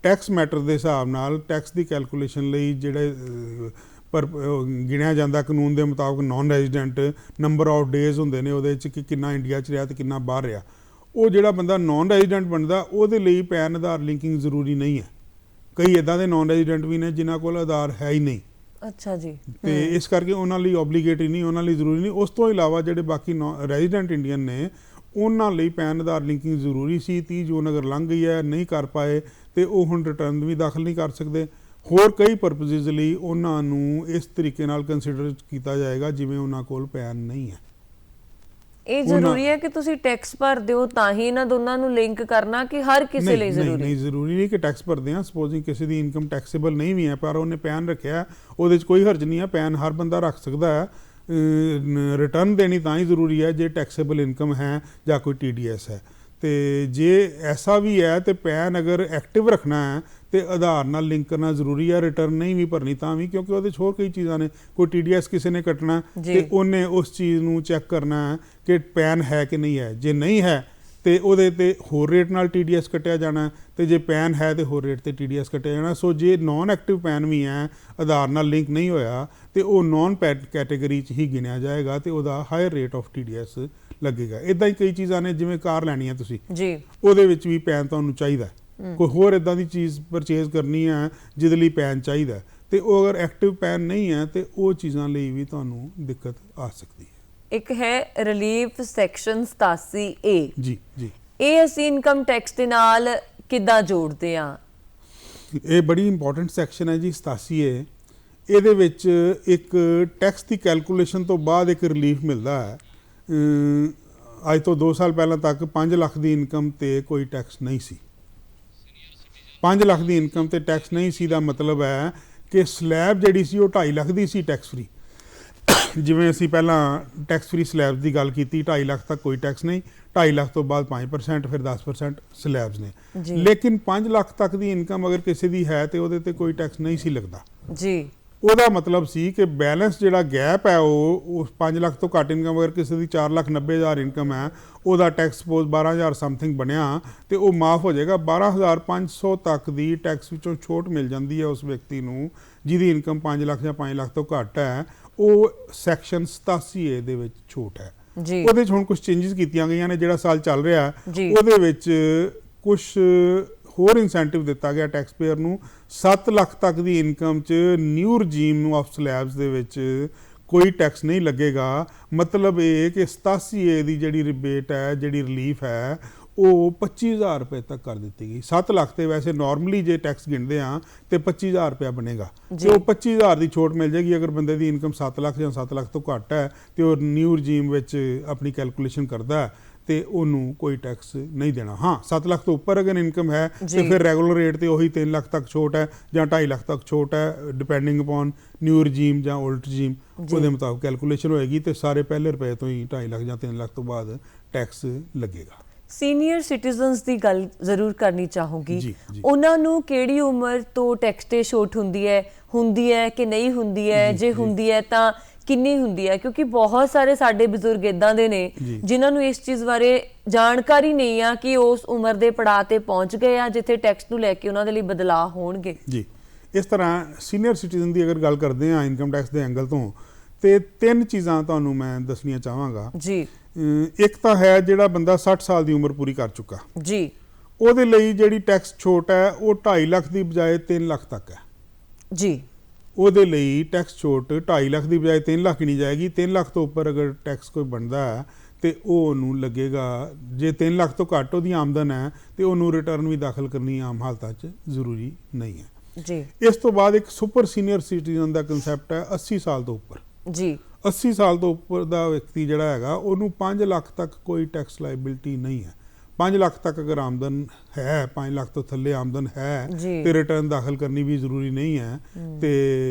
ਟੈਕਸ ਮੈਟਰ ਦੇ ਹਿਸਾਬ ਨਾਲ ਟੈਕਸ ਦੀ ਕੈਲਕੂਲੇਸ਼ਨ ਲਈ ਜਿਹੜੇ ਪਰ ਗਿਣਿਆ ਜਾਂਦਾ ਕਾਨੂੰਨ ਦੇ ਮੁਤਾਬਕ non resident number of days ਹੁੰਦੇ ਨੇ ਉਹਦੇ 'ਚ ਕਿ ਕਿੰਨਾ ਇੰਡੀਆ 'ਚ ਰਿਹਾ ਤੇ ਕਿੰਨਾ ਬਾਹਰ ਰਿਹਾ, ਉਹ ਜਿਹੜਾ ਬੰਦਾ ਨਾਨ ਰੈਜ਼ੀਡੈਂਟ ਬਣਦਾ ਉਹਦੇ ਲਈ ਪੈਨ ਆਧਾਰ ਲਿੰਕਿੰਗ ਜ਼ਰੂਰੀ ਨਹੀਂ ਹੈ। ਕਈ ਇੱਦਾਂ ਦੇ ਨਾਨ ਰੈਜ਼ੀਡੈਂਟ ਵੀ ਨੇ ਜਿਨ੍ਹਾਂ ਕੋਲ ਆਧਾਰ ਹੈ ਹੀ ਨਹੀਂ। ਅੱਛਾ ਜੀ। ਤੇ ਇਸ ਕਰਕੇ ਉਹਨਾਂ ਲਈ ਓਬਲੀਗੇਟਰੀ ਨਹੀਂ, ਉਹਨਾਂ ਲਈ ਜ਼ਰੂਰੀ ਨਹੀਂ। ਉਸ ਤੋਂ ਇਲਾਵਾ ਜਿਹੜੇ ਬਾਕੀ ਰੈਜ਼ੀਡੈਂਟ ਇੰਡੀਅਨ ਨੇ ਉਹਨਾਂ ਲਈ ਪੈਨ ਆਧਾਰ ਲਿੰਕਿੰਗ ਜ਼ਰੂਰੀ ਸੀ। 30 ਜੂਨ ਅਗਰ ਲੰਘ ਗਈ ਹੈ, ਨਹੀਂ ਕਰ ਪਾਏ, ਤੇ ਉਹ ਹੁਣ ਰਿਟਰਨ ਵੀ ਦਾਖਲ ਨਹੀਂ ਕਰ ਸਕਦੇ। ਹੋਰ ਕਈ ਪਰਪਸਿਸ ਲਈ ਉਹਨਾਂ ਨੂੰ ਇਸ ਤਰੀਕੇ ਨਾਲ ਕੰਸੀਡਰ ਕੀਤਾ ਜਾਏਗਾ ਜਿਵੇਂ ਉਹਨਾਂ ਕੋਲ ਪੈਨ ਨਹੀਂ ਹੈ। ਇਹ ਜ਼ਰੂਰੀ ਹੈ ਕਿ ਤੁਸੀਂ ਟੈਕਸ ਭਰਦੇ ਹੋ ਤਾਂ ਹੀ ਇਹਨਾਂ ਦੋਨਾਂ ਨੂੰ ਲਿੰਕ ਕਰਨਾ, ਕਿ ਹਰ ਕਿਸੇ ਲਈ ਜ਼ਰੂਰੀ? ਨਹੀਂ, ਜ਼ਰੂਰੀ ਨਹੀਂ ਕਿ ਟੈਕਸ ਭਰਦੇ ਆ। ਸਪੋਜ਼ਿੰਗ ਕਿਸੇ ਦੀ ਇਨਕਮ ਟੈਕਸੇਬਲ ਨਹੀਂ ਵੀ ਹੈ ਪਰ ਉਹਨੇ ਪੈਨ ਰੱਖਿਆ, ਉਹਦੇ 'ਚ ਕੋਈ ਹਰਜ ਨਹੀਂ ਹੈ, ਪੈਨ ਹਰ ਬੰਦਾ ਰੱਖ ਸਕਦਾ ਹੈ। ਰਿਟਰਨ ਦੇਣੀ ਤਾਂ ਹੀ ਜ਼ਰੂਰੀ ਹੈ ਜੇ ਟੈਕਸੇਬਲ ਇਨਕਮ ਹੈ ਜਾਂ ਕੋਈ TDS ਹੈ। ਤੇ ਜੇ ਐਸਾ ਵੀ ਹੈ ਤੇ ਪੈਨ ਅਗਰ ਐਕਟਿਵ ਰੱਖਣਾ ਹੈ ਤੇ ਆਧਾਰ ਨਾਲ ਲਿੰਕ ਕਰਨਾ ਜ਼ਰੂਰੀ ਹੈ। ਰਿਟਰਨ ਨਹੀਂ ਵੀ ਭਰਨੀ ਤਾਂ ਵੀ, ਕਿਉਂਕਿ ਉਹਦੇ 'ਚ ਹੋਰ ਕਈ ਚੀਜ਼ਾਂ ਨੇ। ਕੋਈ TDS ਕਿਸੇ ਨੇ ਕੱਟਣਾ ਤੇ ਉਹਨੇ ਉਸ ਚੀਜ਼ ਨੂੰ ਚੈੱਕ ਕਰਨਾ ਹੈ ਕਿ ਪੈਨ ਹੈ ਕਿ ਨਹੀਂ ਹੈ। ਜੇ ਨਹੀਂ ਹੈ ਤੇ ਉਹਦੇ ਤੇ ਹੋਰ ਰੇਟ ਨਾਲ TDS ਕੱਟਿਆ ਜਾਣਾ, ਤੇ ਜੇ ਪੈਨ ਹੈ ਤੇ ਹੋਰ ਰੇਟ ਤੇ TDS ਕੱਟਿਆ ਜਾਣਾ। ਸੋ ਜੇ ਨੌਨ ਐਕਟਿਵ ਪੈਨ ਵੀ ਹੈ, ਆਧਾਰ ਨਾਲ ਲਿੰਕ ਨਹੀਂ ਹੋਇਆ, ਤੇ ਉਹ ਨੌਨ ਪੈਨ ਕੈਟੇਗਰੀ 'ਚ ਹੀ ਗਿਣਿਆ ਜਾਏਗਾ ਤੇ ਉਹਦਾ ਹਾਇਰ ਰੇਟ ਆਫ TDS ਲੱਗੇਗਾ। ਇੱਦਾਂ ਹੀ ਕਈ ਚੀਜ਼ਾਂ ਨੇ, ਜਿਵੇਂ ਕਾਰ ਲੈਣੀ ਹੈ ਤੁਸੀਂ, ਉਹਦੇ ਵਿੱਚ ਵੀ ਪੈਨ ਤੁਹਾਨੂੰ ਚਾਹੀਦਾ। ਕੋਈ ਹੋਰ ਇੱਦਾਂ ਦੀ ਚੀਜ਼ ਪਰਚੇਜ਼ ਕਰਨੀ ਹੈ ਜਿਹਦੇ ਲਈ ਪੈਨ ਚਾਹੀਦਾ, ਤੇ ਉਹ ਅਗਰ ਐਕਟਿਵ ਪੈਨ ਨਹੀਂ ਹੈ ਤੇ ਉਹ ਚੀਜ਼ਾਂ ਲਈ ਵੀ ਤੁਹਾਨੂੰ ਦਿੱਕਤ ਆ ਸਕਦੀ ਹੈ। ਇੱਕ ਹੈ ਰਿਲੀਫ ਸੈਕਸ਼ਨ 87A। ਜੀ ਜੀ, ਇਹ ਅਸੀਂ ਇਨਕਮ ਟੈਕਸ ਦੇ ਨਾਲ ਕਿੱਦਾਂ ਜੋੜਦੇ ਆ? ਇਹ ਬੜੀ ਇੰਪੋਰਟੈਂਟ ਸੈਕਸ਼ਨ ਹੈ ਜੀ 87A। ਇਹਦੇ ਵਿੱਚ ਇੱਕ ਟੈਕਸ ਦੀ ਕੈਲਕੂਲੇਸ਼ਨ ਤੋਂ ਬਾਅਦ ਇੱਕ ਰਿਲੀਫ ਮਿਲਦਾ ਹੈ। ਅੱਜ ਤੋਂ 2 ਸਾਲ ਪਹਿਲਾਂ ਤੱਕ 5 ਲੱਖ ਦੀ ਇਨਕਮ ਤੇ ਕੋਈ ਟੈਕਸ ਨਹੀਂ ਸੀ। 5 ਲੱਖ ਦੀ ਇਨਕਮ ਤੇ ਟੈਕਸ ਨਹੀਂ ਸੀ ਦਾ ਮਤਲਬ ਹੈ ਕਿ ਸਲੈਬ ਜਿਹੜੀ ਸੀ ਉਹ 2.5 ਲੱਖ ਦੀ ਸੀ ਟੈਕਸ ਫਰੀ। ਜਿਵੇਂ ਅਸੀਂ ਪਹਿਲਾਂ ਟੈਕਸ ਫਰੀ ਸਲੈਬਸ ਦੀ ਗੱਲ ਕੀਤੀ, 2.5 ਲੱਖ ਤੱਕ ਕੋਈ ਟੈਕਸ ਨਹੀਂ, 2.5 ਲੱਖ ਤੋਂ ਬਾਅਦ 5%, ਫਿਰ 10% ਸਲੈਬਸ ਨੇ। ਲੇਕਿਨ 5 ਲੱਖ ਤੱਕ ਦੀ ਇਨਕਮ ਅਗਰ ਕਿਸੇ ਦੀ ਹੈ ਤੇ ਉਹਦੇ ਤੇ ਕੋਈ ਟੈਕਸ ਨਹੀਂ ਸੀ ਲੱਗਦਾ ਜੀ। ਉਹਦਾ ਮਤਲਬ ਸੀ ਕਿ ਬੈਲੈਂਸ ਜਿਹੜਾ ਗੈਪ ਹੈ ਉਹ 5 ਲੱਖ ਤੋਂ ਘੱਟ ਇਨਕਮ, ਅਗਰ ਕਿਸੇ ਦੀ 4,90,000 ਇਨਕਮ ਹੈ, ਉਹਦਾ ਟੈਕਸ ਸਪੋਜ਼ 12,000 ਸਮਥਿੰਗ ਬਣਿਆ ਤੇ ਉਹ ਮਾਫ ਹੋ ਜਾਏਗਾ। 12,500 ਤੱਕ ਦੀ ਟੈਕਸ ਵਿੱਚੋਂ ਛੋਟ ਮਿਲ ਜਾਂਦੀ ਹੈ ਉਸ ਵਿਅਕਤੀ ਨੂੰ ਜਿਹਦੀ ਇਨਕਮ 5 ਲੱਖ ਜਾਂ 5 ਲੱਖ ਤੋਂ ਘੱਟ ਹੈ। ਉਹ ਸੈਕਸ਼ਨ 87A ਦੇ ਵਿੱਚ ਛੋਟ ਹੈ। ਉਹਦੇ 'ਚ ਹੁਣ ਕੁਝ ਚੇਂਜਸ ਕੀਤੀਆਂ ਗਈਆਂ ਨੇ। ਜਿਹੜਾ ਸਾਲ ਚੱਲ ਰਿਹਾ ਉਹਦੇ ਵਿੱਚ ਕੁਝ ਹੋਰ ਇਨਸੈਂਟਿਵ ਦਿੱਤਾ ਗਿਆ ਟੈਕਸ ਪੇਅਰ ਨੂੰ। 7 ਲੱਖ ਤੱਕ ਦੀ ਇਨਕਮ 'ਚ ਨਿਊ ਰਜੀਮ ਆਫ ਸਲੈਬਸ ਦੇ ਵਿੱਚ ਕੋਈ ਟੈਕਸ ਨਹੀਂ ਲੱਗੇਗਾ। ਮਤਲਬ ਇਹ ਕਿ 87A ਦੀ ਜਿਹੜੀ ਰਿਬੇਟ ਹੈ, ਜਿਹੜੀ ਰਿਲੀਫ ਹੈ, ਉਹ 25,000 ਰੁਪਏ ਤੱਕ ਕਰ ਦਿੱਤੀ ਗਈ। 7 ਲੱਖ ਤੇ ਵੈਸੇ ਨਾਰਮਲੀ ਜੇ ਟੈਕਸ ਗਿਣਦੇ ਆ ਤੇ 25,000 ਰੁਪਇਆ ਬਣੇਗਾ, ਤੇ ਉਹ 25,000 ਦੀ ਛੋਟ ਮਿਲ ਜਾਏਗੀ ਅਗਰ ਬੰਦੇ ਦੀ ਇਨਕਮ 7 ਲੱਖ ਜਾਂ 7 ਲੱਖ ਤੋਂ ਘੱਟ ਹੈ ਤੇ ਉਹ ਨਿਊ ਰਜੀਮ ਵਿੱਚ ਆਪਣੀ ਕੈਲਕੂਲੇਸ਼ਨ ਕਰਦਾ ਤੇ ਉਹਨੂੰ ਕੋਈ ਟੈਕਸ ਨਹੀਂ ਦੇਣਾ। ਹਾਂ, 7 ਲੱਖ ਤੋਂ ਉੱਪਰ ਅਗਰ ਇਨਕਮ ਹੈ ਤੇ ਫਿਰ ਰੈਗੂਲਰ ਰੇਟ ਤੇ ਉਹੀ 3 ਲੱਖ ਤੱਕ ਛੋਟ ਹੈ ਜਾਂ 2.5 ਲੱਖ ਤੱਕ ਛੋਟ ਹੈ, ਡਿਪੈਂਡਿੰਗ ਅਪੋਨ ਨਿਊ ਰਜੀਮ ਜਾਂ ਓਲਡ ਰਜੀਮ। ਉਹਦੇ ਮੁਤਾਬਕ ਕੈਲਕੂਲੇਸ਼ਨ ਹੋਏਗੀ ਤੇ ਸਾਰੇ ਪਹਿਲੇ ਰੁਪਏ ਤੋਂ ਹੀ 2.5 ਲੱਖ ਜਾਂ 3 ਲੱਖ ਤੋਂ ਬਾਅਦ ਟੈਕਸ ਲੱਗੇਗਾ। ਸੀਨੀਅਰ ਸਿਟੀਜ਼ਨਸ ਦੀ ਗੱਲ ਜ਼ਰੂਰ ਕਰਨੀ ਚਾਹੂੰਗੀ। ਜੀ, ਜੀ। ਉਹਨਾਂ ਨੂੰ ਕਿਹੜੀ ਉਮਰ ਤੋਂ ਟੈਕਸ ਤੇ ਛੋਟ ਹੁੰਦੀ ਹੈ ਕਿ ਨਹੀਂ ਹੁੰਦੀ ਹੈ? ਜੇ ਹੁੰਦੀ ਹੈ ਤਾਂ ਕਿੰਨੀ ਹੁੰਦੀ ਹੈ? ਕਿਉਂਕਿ ਬਹੁਤ ਸਾਰੇ ਸਾਡੇ ਬਜ਼ੁਰਗ ਇੱਦਾਂ ਦੇ ਨੇ ਜਿਨ੍ਹਾਂ ਨੂੰ ਇਸ ਚੀਜ਼ ਬਾਰੇ ਜਾਣਕਾਰੀ ਨਹੀਂ ਆ ਕਿ ਉਸ ਉਮਰ ਦੇ ਪੜਾਅ ਤੇ ਪਹੁੰਚ ਗਏ ਆ ਜਿੱਥੇ ਟੈਕਸ ਨੂੰ ਲੈ ਕੇ ਉਹਨਾਂ ਦੇ ਲਈ ਬਦਲਾਅ ਹੋਣਗੇ। ਜੀ, ਇਸ ਤਰ੍ਹਾਂ ਸੀਨੀਅਰ ਸਿਟੀਜ਼ਨ ਦੀ ਅਗਰ ਗੱਲ ਕਰਦੇ ਹਾਂ ਇਨਕਮ ਟੈਕਸ ਦੇ ਐਂਗਲ ਤੋਂ, ਤੇ 3 ਚੀਜ਼ਾਂ ਤੁਹਾਨੂੰ ਮੈਂ ਦੱਸਣੀਆਂ ਚਾਹਾਂਗਾ ਜੀ। ਇੱਕ ਤਾਂ ਹੈ ਜਿਹੜਾ ਬੰਦਾ 60 ਸਾਲ ਦੀ ਉਮਰ ਪੂਰੀ ਕਰ ਚੁੱਕਾ ਜੀ, ਉਹਦੇ ਲਈ ਜਿਹੜੀ ਟੈਕਸ ਛੋਟ ਹੈ ਉਹ 2.5 ਲੱਖ ਦੀ ਬਜਾਏ 3 ਲੱਖ ਤੱਕ ਹੈ। ਜੀ, ਉਹਦੇ ਲਈ ਟੈਕਸ ਛੋਟ 2.5 ਲੱਖ ਦੀ ਬਜਾਏ 3 ਲੱਖ ਨਹੀਂ ਜਾਏਗੀ। 3 ਲੱਖ ਤੋਂ ਉੱਪਰ ਅਗਰ ਟੈਕਸ ਕੋਈ ਬਣਦਾ ਹੈ ਤੇ ਉਹ ਉਹਨੂੰ ਲੱਗੇਗਾ, ਜੇ 3 ਲੱਖ ਤੋਂ ਘੱਟ ਉਹਦੀ ਆਮਦਨ ਹੈ ਤੇ ਉਹਨੂੰ ਰਿਟਰਨ ਵੀ ਦਾਖਲ ਕਰਨੀ ਆਮ ਹਾਲਤਾਂ 'ਚ ਜ਼ਰੂਰੀ ਨਹੀਂ ਹੈ। ਜੀ। ਇਸ ਤੋਂ ਬਾਅਦ ਇੱਕ ਸੁਪਰ ਸੀਨੀਅਰ ਸਿਟੀਜ਼ਨ ਦਾ ਕਨਸੈਪਟ ਹੈ 80 ਸਾਲ ਤੋਂ ਉੱਪਰ। ਜੀ। 80 ਸਾਲ ਤੋਂ ਉੱਪਰ ਦਾ ਵਿਅਕਤੀ ਜਿਹੜਾ ਹੈਗਾ ਉਹਨੂੰ 5 ਲੱਖ ਤੱਕ ਕੋਈ ਟੈਕਸ ਲਾਇਬਿਲਿਟੀ ਨਹੀਂ ਹੈ। 5 ਲੱਖ ਤੱਕ ਅਗਰ ਆਮਦਨ ਹੈ, 5 ਲੱਖ ਤੋਂ ਥੱਲੇ ਆਮਦਨ ਹੈ ਤੇ ਰਿਟਰਨ ਦਾਖਲ ਕਰਨੀ ਵੀ ਜ਼ਰੂਰੀ ਨਹੀਂ ਹੈ ਤੇ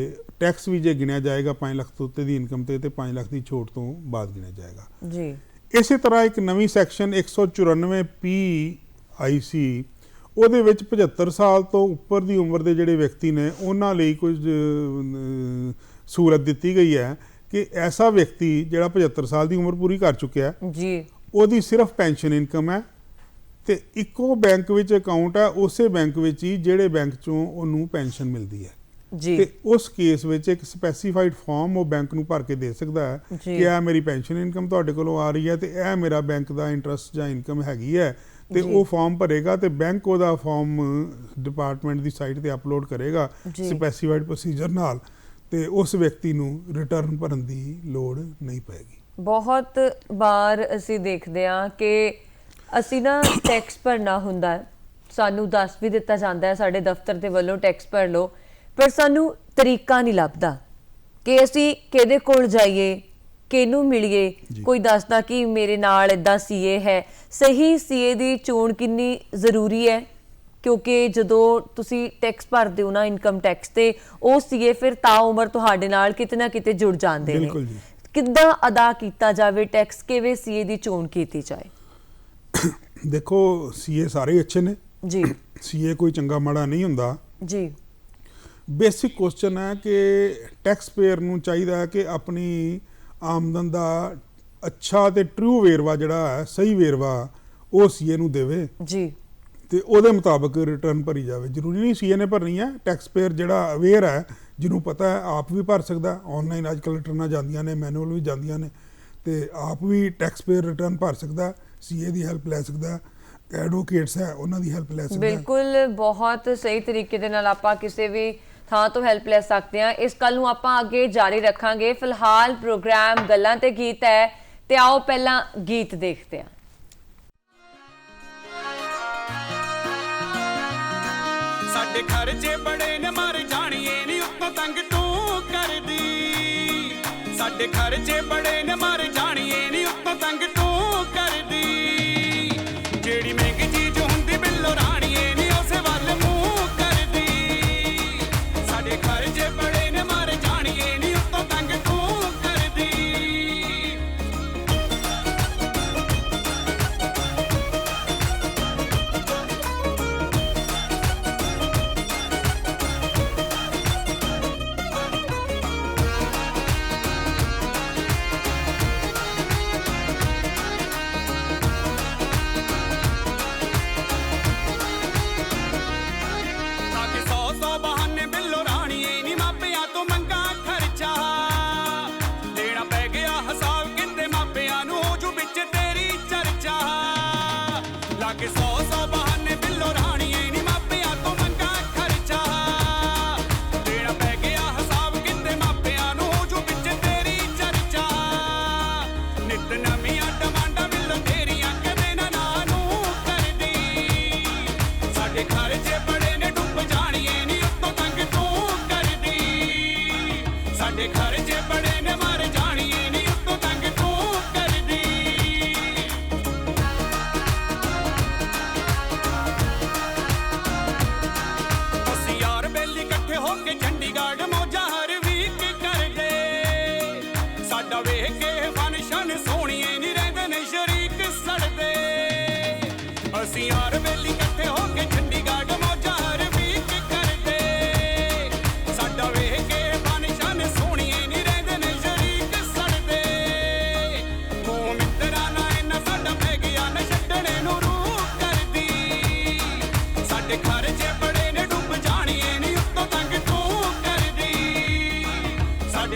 ਟੈਕਸ ਵੀ ਜੇ ਗਿਣਿਆ ਜਾਏਗਾ 5 ਲੱਖ ਤੋਂ ਉੱਤੇ ਦੀ ਇਨਕਮ ਤੇ 5 ਲੱਖ ਦੀ ਛੋਟ ਤੋਂ ਬਾਅਦ ਗਿਣਿਆ ਜਾਏਗਾ। ਜੀ। ਇਸੇ ਤਰ੍ਹਾਂ ਇੱਕ ਨਵੀਂ ਸੈਕਸ਼ਨ 194 ਪੀ ਆਈ ਸੀ, ਉਹਦੇ ਵਿੱਚ 75 ਸਾਲ ਤੋਂ ਉੱਪਰ ਦੀ ਉਮਰ ਦੇ ਜਿਹੜੇ ਵਿਅਕਤੀ ਨੇ ਉਹਨਾਂ ਲਈ ਕੁਝ ਸਹੂਲਤ ਦਿੱਤੀ ਗਈ ਹੈ ਕਿ ਐਸਾ ਵਿਅਕਤੀ ਜਿਹੜਾ 75 ਸਾਲ ਦੀ ਉਮਰ ਪੂਰੀ ਕਰ ਚੁੱਕਿਆ ਜੀ, ਉਹਦੀ ਸਿਰਫ ਪੈਨਸ਼ਨ ਇਨਕਮ ਹੈ ਤੇ ਇੱਕੋ ਬੈਂਕ ਵਿੱਚ ਅਕਾਊਂਟ ਹੈ, ਉਸੇ ਬੈਂਕ ਵਿੱਚ ਹੀ ਜਿਹੜੇ ਬੈਂਕ ਚੋਂ ਉਹਨੂੰ ਪੈਨਸ਼ਨ ਮਿਲਦੀ ਹੈ ਜੀ। ਤੇ ਉਸ ਕੇਸ ਵਿੱਚ ਇੱਕ ਸਪੈਸੀਫਾਈਡ ਫਾਰਮ ਉਹ ਬੈਂਕ ਨੂੰ ਭਰ ਕੇ ਦੇ ਸਕਦਾ ਹੈ ਕਿ ਇਹ ਮੇਰੀ ਪੈਨਸ਼ਨ ਇਨਕਮ ਤੁਹਾਡੇ ਕੋਲੋਂ ਆ ਰਹੀ ਹੈ ਤੇ ਇਹ ਮੇਰਾ ਬੈਂਕ ਦਾ ਇੰਟਰਸਟ ਜਾਂ ਇਨਕਮ ਹੈਗੀ ਹੈ, ਤੇ ਉਹ ਫਾਰਮ ਭਰੇਗਾ ਤੇ ਬੈਂਕ ਉਹਦਾ ਫਾਰਮ ਡਿਪਾਰਟਮੈਂਟ ਦੀ ਸਾਈਟ ਤੇ ਅਪਲੋਡ ਕਰੇਗਾ ਸਪੈਸੀਫਾਈਡ ਪ੍ਰੋਸੀਜਰ ਨਾਲ, ਤੇ ਉਸ ਵਿਅਕਤੀ ਨੂੰ ਰਿਟਰਨ ਭਰਨ ਦੀ ਲੋੜ ਨਹੀਂ ਪਏਗੀ। ਬਹੁਤ ਵਾਰ ਅਸੀਂ ਦੇਖਦੇ ਹਾਂ ਕਿ ਅਸੀਂ ਨਾ ਟੈਕਸ ਭਰਨਾ ਹੁੰਦਾ, ਸਾਨੂੰ ਦੱਸ ਵੀ ਦਿੱਤਾ ਜਾਂਦਾ ਹੈ ਸਾਡੇ ਦਫ਼ਤਰ ਦੇ ਵੱਲੋਂ ਟੈਕਸ ਭਰ ਲਓ, ਪਰ ਸਾਨੂੰ ਤਰੀਕਾ ਨਹੀਂ ਲੱਭਦਾ ਕਿ ਅਸੀਂ ਕਿਹਦੇ ਕੋਲ ਜਾਈਏ, ਕਿਹਨੂੰ ਮਿਲੀਏ। ਕੋਈ ਦੱਸਦਾ ਕਿ ਮੇਰੇ ਨਾਲ ਇੱਦਾਂ ਸੀਏ ਹੈ। ਸਹੀ ਸੀਏ ਦੀ ਚੋਣ ਕਿੰਨੀ ਜ਼ਰੂਰੀ ਹੈ, ਕਿਉਂਕਿ ਜਦੋਂ ਤੁਸੀਂ ਟੈਕਸ ਭਰਦੇ ਹੋ ਨਾ ਇਨਕਮ ਟੈਕਸ ਤੇ, ਉਹ ਸੀਏ ਫਿਰ ਤਾਂ ਉਮਰ ਤੁਹਾਡੇ ਨਾਲ ਕਿਤੇ ਨਾ ਕਿਤੇ ਜੁੜ ਜਾਂਦੇ ਨੇ। ਕਿੱਦਾਂ ਅਦਾ ਕੀਤਾ ਜਾਵੇ ਟੈਕਸ, ਕਿਵੇਂ ਸੀਏ ਦੀ ਚੋਣ ਕੀਤੀ ਜਾਏ? ਦੇਖੋ, ਸੀਏ ਸਾਰੇ ਅੱਛੇ ਨੇ ਜੀ, ਸੀਏ ਕੋਈ ਚੰਗਾ ਮਾੜਾ ਨਹੀਂ ਹੁੰਦਾ ਜੀ। ਬੇਸਿਕ ਕੁਐਸਚਨ ਹੈ ਕਿ ਟੈਕਸ ਪੇਅਰ ਨੂੰ ਚਾਹੀਦਾ ਹੈ ਕਿ ਆਪਣੀ ਆਮਦਨ ਦਾ ਅੱਛਾ ਤੇ ਟਰੂ ਵੇਰਵਾ ਜਿਹੜਾ ਹੈ, ਸਹੀ ਵੇਰਵਾ ਉਹ ਸੀਏ ਨੂੰ ਦੇਵੇ ਜੀ, ਤੇ ਉਹਦੇ ਮੁਤਾਬਕ ਰਿਟਰਨ ਭਰੀ ਜਾਵੇ। ਜ਼ਰੂਰੀ ਨਹੀਂ ਸੀਏ ਨੇ ਭਰਨੀ ਹੈ, ਟੈਕਸ ਪੇਅਰ ਜਿਹੜਾ ਅਵੇਅਰ ਹੈ, ਜਿਹਨੂੰ ਪਤਾ ਹੈ, ਆਪ ਵੀ ਭਰ ਸਕਦਾ। ਆਨਲਾਈਨ ਅੱਜ ਕੱਲ੍ਹ ਰਿਟਰਨਾਂ ਜਾਂਦੀਆਂ ਨੇ, ਮੈਨੂਅਲ ਵੀ ਜਾਂਦੀਆਂ ਨੇ, ਤੇ ਆਪ ਵੀ ਟੈਕਸ ਪੇਅਰ ਰਿਟਰਨ ਭਰ ਸਕਦਾ, ਸੀਏ ਦੀ ਹੈਲਪ ਲੈ ਸਕਦਾ, ਐਡਵੋਕੇਟਸ ਹੈ ਉਹਨਾਂ ਦੀ ਹੈਲਪ ਲੈ ਸਕਦਾ। ਬਿਲਕੁਲ, ਬਹੁਤ ਸਹੀ ਤਰੀਕੇ ਦੇ ਨਾਲ ਆਪਾਂ ਕਿਸੇ ਵੀ ਥਾਂ ਤੋਂ ਹੈਲਪ ਲੈ ਸਕਦੇ ਹਾਂ। ਇਸ ਗੱਲ ਨੂੰ ਆਪਾਂ ਅੱਗੇ ਜਾਰੀ ਰੱਖਾਂਗੇ। ਫਿਲਹਾਲ ਪ੍ਰੋਗਰਾਮ ਗੱਲਾਂ ਤੇ ਗੀਤ ਹੈ, ਤੇ ਆਓ ਪਹਿਲਾਂ ਗੀਤ ਦੇਖਦੇ ਹਾਂ। ਸਾਡੇ ਖਰਚੇ ਬੜੇ ਨੇ ਮਰ ਜਾਣੀਏ ਨੀ ਉੱਤੋਂ ਤੰਗ ਤੂੰ ਕਰਦੀ, ਸਾਡੇ ਖਰਚੇ ਬੜੇ ਨੇ ਮਰ ਜਾਣੀਏ ਨੀ ਉੱਤੋਂ ਤੰਗ ਤੂੰ ਕਰਦੀ, ਜਿਹੜੀ ਮਹਿੰਗੀ ਚੀਜ਼ ਹੁੰਦੀ ਬਿੱਲੋ ਰਾਣੀਏ ਨੀ ਉਸੇ ਵੱਲ ਮੂੰਹ ਕਰਦੀ, ਸਾਡੇ ਖਰਚੇ ਬੜੇ ਨੇ ਮਰ ਜਾਣੀਏ ਨੀ ਉੱਤੋਂ ਤੰਗ ਤੂੰ ਕਰਦੀ।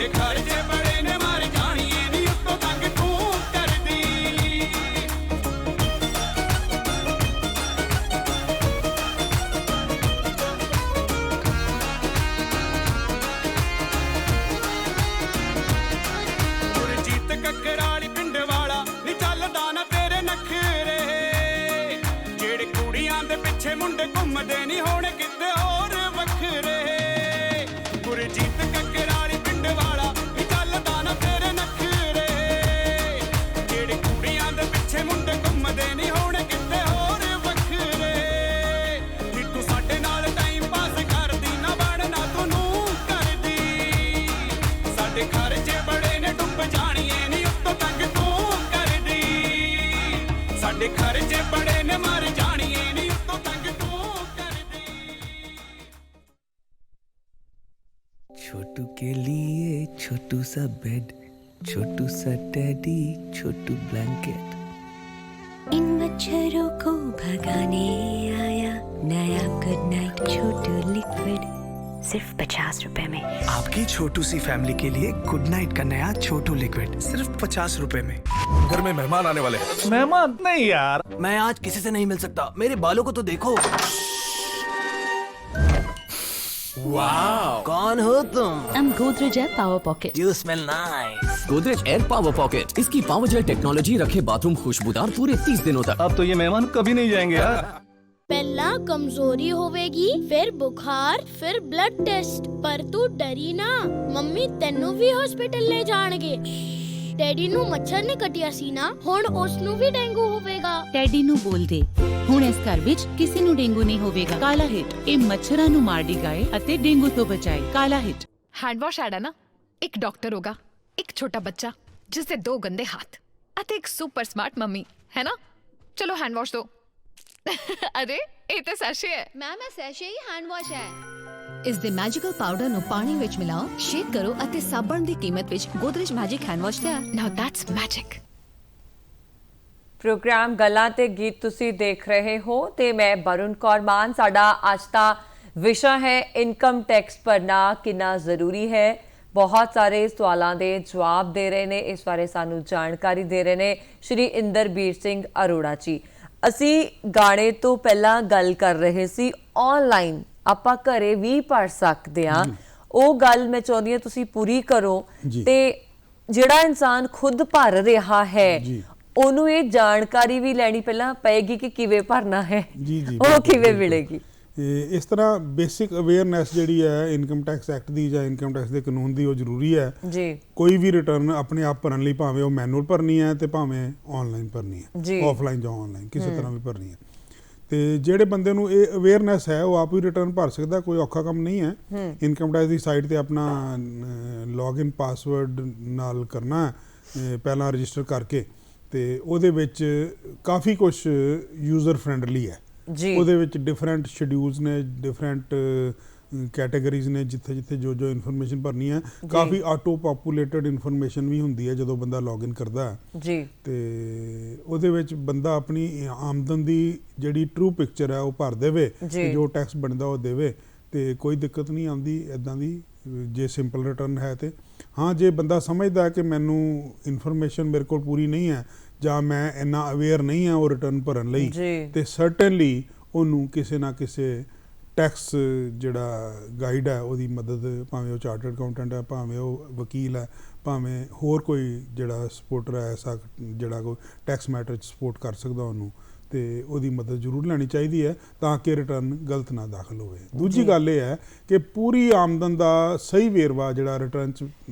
ਸਾਡੇ ਖਰਚੇ ਬੜੇ ਨੇ ਮਰ ਜਾਣੀਏ ਨੀ ਉੱਤੋਂ ਤੰਗ ਤੂੰ ਕਰਦੀ ਗੁਰਜੀਤ ਕੱਕਰਾਲੀ ਪਿੰਡ ਵਾਲਾ ਨੀ ਚੱਲਦਾ ਨਾ ਤੇਰੇ ਨਖਰੇ ਜਿਹੜੇ ਕੁੜੀਆਂ ਦੇ ਪਿੱਛੇ ਮੁੰਡੇ ਘੁੰਮਦੇ ਨੀ ਹੋਣੇ ਕਿਤੇ ਹੋਰ ਵੱਖਰੇ ਗੁਰਜੀਤ ਕੱਕਰਾਲੀ ਪਿੰਡ ਵਾਲਾ ਨੀ ਚੱਲਦਾ ਨਾ ਤੇਰੇ ਨਖਰੇ ਜਿਹੜੇ ਕੁੜੀਆਂ ਦੇ ਪਿੱਛੇ ਮੁੰਡੇ ਘੁੰਮਦੇ ਨੀ ਹੋਣੇ ਕਿਤੇ ਹੋਰ ਵੱਖਰੇ ਨੀ ਤੂੰ ਸਾਡੇ ਨਾਲ ਟਾਈਮ ਪਾਸ ਕਰਦੀ ਨਾ ਬਣਨਾ ਤੂੰ ਕਰਦੀ ਸਾਡੇ ਖਰਚੇ ਬੜੇ ਨੇ ਡੁੱਬ ਜਾਣੀਏ ਨੀ ਉੱਤੋਂ ਤੰਗ ਤੂੰ ਕਰਦੀ ਸਾਡੇ ਖਰਚੇ ਬੜੇ ਨੇ ਮਰ ਜਾਣੀਏ ਨੀ ਉੱਤੋਂ ਤੰਗ ਤੂੰ ਕਰਦੀ छोटू के लिए छोटू सा बेड, छोटू सा टेडी, छोटू ब्लैंकेट। इन मच्छरों को भगाने आया नया गुड नाइट छोटू लिक्विड सिर्फ 50 रुपए में। आपकी छोटू सी फैमिली के लिए गुड नाइट का नया छोटू लिक्विड सिर्फ 50 रुपए में। घर में मेहमान आने वाले हैं। मेहमान नहीं यार, मैं आज किसी से नहीं मिल सकता। मेरे बालों को तो देखो। वाओ, कौन हो तुम? I'm Godrej Air Power Pocket। You smell nice। Godrej air power pocket, इसकी पावर जेट टेक्नोलॉजी रखे बाथरूम खुशबूदार पूरे 30 दिनों तक। अब तो ये मेहमान कभी नहीं जाएंगे यार। पहला कमजोरी होवेगी, फिर बुखार, फिर ब्लड टेस्ट। पर तू डरी ना, मम्मी तेनू भी हॉस्पिटल ले जाणगे। डैडी नू मच्छर ने कटिया सी ना, हुण उस नू भी डेंगू होवेगा। ਟੈਡੀ ਨੂੰ ਬੋਲ ਦੇ ਹੁਣ ਇਸ ਘਰ ਵਿੱਚ ਕਿਸੇ ਨੂੰ ਡੇਂਗੂ ਨਹੀਂ ਹੋਵੇਗਾ। ਕਾਲਾ ਹਿੱਟ ਇਹ ਮੱਛਰਾਂ ਨੂੰ ਮਾਰ ਡਿਗਾਏ ਅਤੇ ਡੇਂਗੂ ਤੋਂ ਬਚਾਏ। ਕਾਲਾ ਹਿੱਟ। हैंड वॉश ऐड है ना, एक डॉक्टर होगा, एक छोटा बच्चा जिससे 2 गंदे हाथ अते एक सुपर स्मार्ट मम्मी है ना। चलो हैंड वॉश दो। अरे ये तो सैशे है मैम सैशे ही हैंड वॉश है। ਇਸ ਦੇ ਮੈਜੀਕਲ ਪਾਊਡਰ ਨੂੰ ਪਾਣੀ ਵਿੱਚ ਮਿਲਾਓ, ਸ਼ੇਕ ਕਰੋ ਅਤੇ ਸਾਬਣ ਦੀ ਕੀਮਤ ਵਿੱਚ ਗੋਦਰੇਜ ਮੈਜਿਕ ਹੈਂਡ ਵਾਸ਼ ਤਿਆਰ। ਨਾਓ ਦੈਟਸ ਮੈਜਿਕ। ਪ੍ਰੋਗਰਾਮ ਗੱਲਾਂ ਤੇ ਗੀਤ ਤੁਸੀਂ ਦੇਖ ਰਹੇ ਹੋ ਤੇ ਮੈਂ ਬਰੁਣ ਕੌਰ ਮਾਨ। ਸਾਡਾ ਅੱਜ ਦਾ ਵਿਸ਼ਾ ਹੈ ਇਨਕਮ ਟੈਕਸ ਭਰਨਾ ਕਿੰਨਾ ਜ਼ਰੂਰੀ ਹੈ। ਬਹੁਤ ਸਾਰੇ ਸਵਾਲਾਂ ਦੇ ਜਵਾਬ ਦੇ ਰਹੇ ਨੇ, ਇਸ ਬਾਰੇ ਸਾਨੂੰ ਜਾਣਕਾਰੀ ਦੇ ਰਹੇ ਨੇ ਸ਼੍ਰੀ ਇੰਦਰਬੀਰ ਸਿੰਘ ਅਰੋੜਾ ਜੀ। ਅਸੀਂ ਗਾਣੇ ਤੋਂ ਪਹਿਲਾਂ ਗੱਲ ਕਰ ਰਹੇ ਸੀ ਆਨਲਾਈਨ ਆਪਾਂ ਘਰੇ ਵੀ ਪੜ ਸਕਦੇ ਹਾਂ। ਉਹ ਗੱਲ ਮੈਂ ਚਾਹੁੰਦੀ ਹਾਂ ਤੁਸੀਂ ਪੂਰੀ ਕਰੋ ਤੇ ਜਿਹੜਾ ਇਨਸਾਨ ਖੁਦ ਭਰ ਰਿਹਾ ਹੈ ਉਹਨੂੰ ਇਹ ਜਾਣਕਾਰੀ ਵੀ ਲੈਣੀ ਪਹਿਲਾਂ ਪਏਗੀ ਕਿ ਕਿਵੇਂ ਭਰਨਾ ਹੈ, ਉਹ ਕਿਵੇਂ ਮਿਲੇਗੀ। ਇਸ ਤਰ੍ਹਾਂ ਬੇਸਿਕ ਅਵੇਅਰਨੈਸ ਜਿਹੜੀ ਹੈ ਇਨਕਮ ਟੈਕਸ ਐਕਟ ਦੀ ਜਾਂ ਇਨਕਮ ਟੈਕਸ ਦੇ ਕਾਨੂੰਨ ਦੀ ਉਹ ਜ਼ਰੂਰੀ ਹੈ ਜੀ। ਕੋਈ ਵੀ ਰਿਟਰਨ ਆਪਣੇ ਆਪ ਭਰਨ ਲਈ ਭਾਵੇਂ ਉਹ ਮੈਨੂਅਲ ਭਰਨੀ ਹੈ ਤੇ ਭਾਵੇਂ ਆਨਲਾਈਨ ਭਰਨੀ ਹੈ, ਆਫਲਾਈਨ ਜਾਂ ਆਨਲਾਈਨ ਕਿਸੇ ਤਰ੍ਹਾਂ ਵੀ ਭਰਨੀ ਹੈ। ਤੇ ਜਿਹੜੇ ਬੰਦੇ ਨੂੰ ਇਹ ਅਵੇਅਰਨੈਸ ਹੈ ਉਹ ਆਪ ਹੀ ਰਿਟਰਨ ਭਰ ਸਕਦਾ, ਕੋਈ ਔਖਾ ਕੰਮ ਨਹੀਂ ਹੈ। ਇਨਕਮ ਟੈਕਸ ਦੀ ਸਾਈਟ ਤੇ ਆਪਣਾ ਲੌਗਇਨ ਪਾਸਵਰਡ ਨਾਲ ਕਰਨਾ ਪਹਿਲਾਂ ਰਜਿਸਟਰ ਕਰਕੇ ਤੇ ਉਹਦੇ ਵਿੱਚ ਕਾਫੀ ਕੁਝ ਯੂਜ਼ਰ ਫਰੈਂਡਲੀ ਹੈ। ਉਹਦੇ ਵਿੱਚ ਡਿਫਰੈਂਟ ਸ਼ਡਿਊਲਸ ਨੇ, ਡਿਫਰੈਂਟ ਕੈਟਾਗਰੀਜ਼ ਨੇ ਜਿੱਥੇ ਜਿੱਥੇ ਜੋ ਇਨਫੋਰਮੇਸ਼ਨ ਭਰਨੀ ਹੈ। ਕਾਫੀ ਆਟੋ ਪੋਪੂਲੇਟਡ ਇਨਫੋਰਮੇਸ਼ਨ ਵੀ ਹੁੰਦੀ ਹੈ ਜਦੋਂ ਬੰਦਾ ਲੌਗਇਨ ਕਰਦਾ ਜੀ। ਤੇ ਉਹਦੇ ਵਿੱਚ ਬੰਦਾ ਆਪਣੀ ਆਮਦਨ ਦੀ ਜਿਹੜੀ ਟਰੂ ਪਿਕਚਰ ਹੈ ਉਹ ਭਰ ਦੇਵੇ, ਜੋ ਟੈਕਸ ਬਣਦਾ ਉਹ ਦੇਵੇ ਤੇ ਕੋਈ ਦਿੱਕਤ ਨਹੀਂ ਆਉਂਦੀ ਇੱਦਾਂ ਦੀ ਜੇ ਸਿੰਪਲ ਰਿਟਰਨ ਹੈ ਤੇ। ਹਾਂ, ਜੇ ਬੰਦਾ ਸਮਝਦਾ ਕਿ ਮੈਨੂੰ ਇਨਫੋਰਮੇਸ਼ਨ ਮੇਰੇ ਕੋਲ ਪੂਰੀ ਨਹੀਂ ਹੈ ਜਾਂ ਮੈਂ ਇੰਨਾ ਅਵੇਅਰ ਨਹੀਂ ਹਾਂ ਉਹ ਰਿਟਰਨ ਭਰਨ ਲਈ ਤੇ ਸਰਟਨਲੀ ਉਹਨੂੰ ਕਿਸੇ ਨਾ ਕਿਸੇ ਟੈਕਸ ਜਿਹੜਾ ਗਾਈਡ ਹੈ ਉਹਦੀ ਮਦਦ, ਭਾਵੇਂ ਉਹ ਚਾਰਟਰਡ ਅਕਾਊਂਟੈਂਟ ਹੈ, ਭਾਵੇਂ ਉਹ ਵਕੀਲ ਹੈ, ਭਾਵੇਂ ਹੋਰ ਕੋਈ ਜਿਹੜਾ ਸਪੋਰਟਰ ਹੈ ਐਸਾ ਜਿਹੜਾ ਕੋਈ ਟੈਕਸ ਮੈਟਰ 'ਚ ਸਪੋਰਟ ਕਰ ਸਕਦਾ ਉਹਨੂੰ, ਤੇ ਉਹਦੀ ਮਦਦ ਜ਼ਰੂਰ ਲੈਣੀ ਚਾਹੀਦੀ ਹੈ ਤਾਂ ਕਿ ਰਿਟਰਨ ਗਲਤ ਨਾ ਦਾਖਲ ਹੋਵੇ। ਦੂਜੀ ਗੱਲ ਇਹ ਹੈ ਕਿ ਪੂਰੀ ਆਮਦਨ ਦਾ ਸਹੀ ਵੇਰਵਾ ਜਿਹੜਾ ਰਿਟਰਨ 'ਚ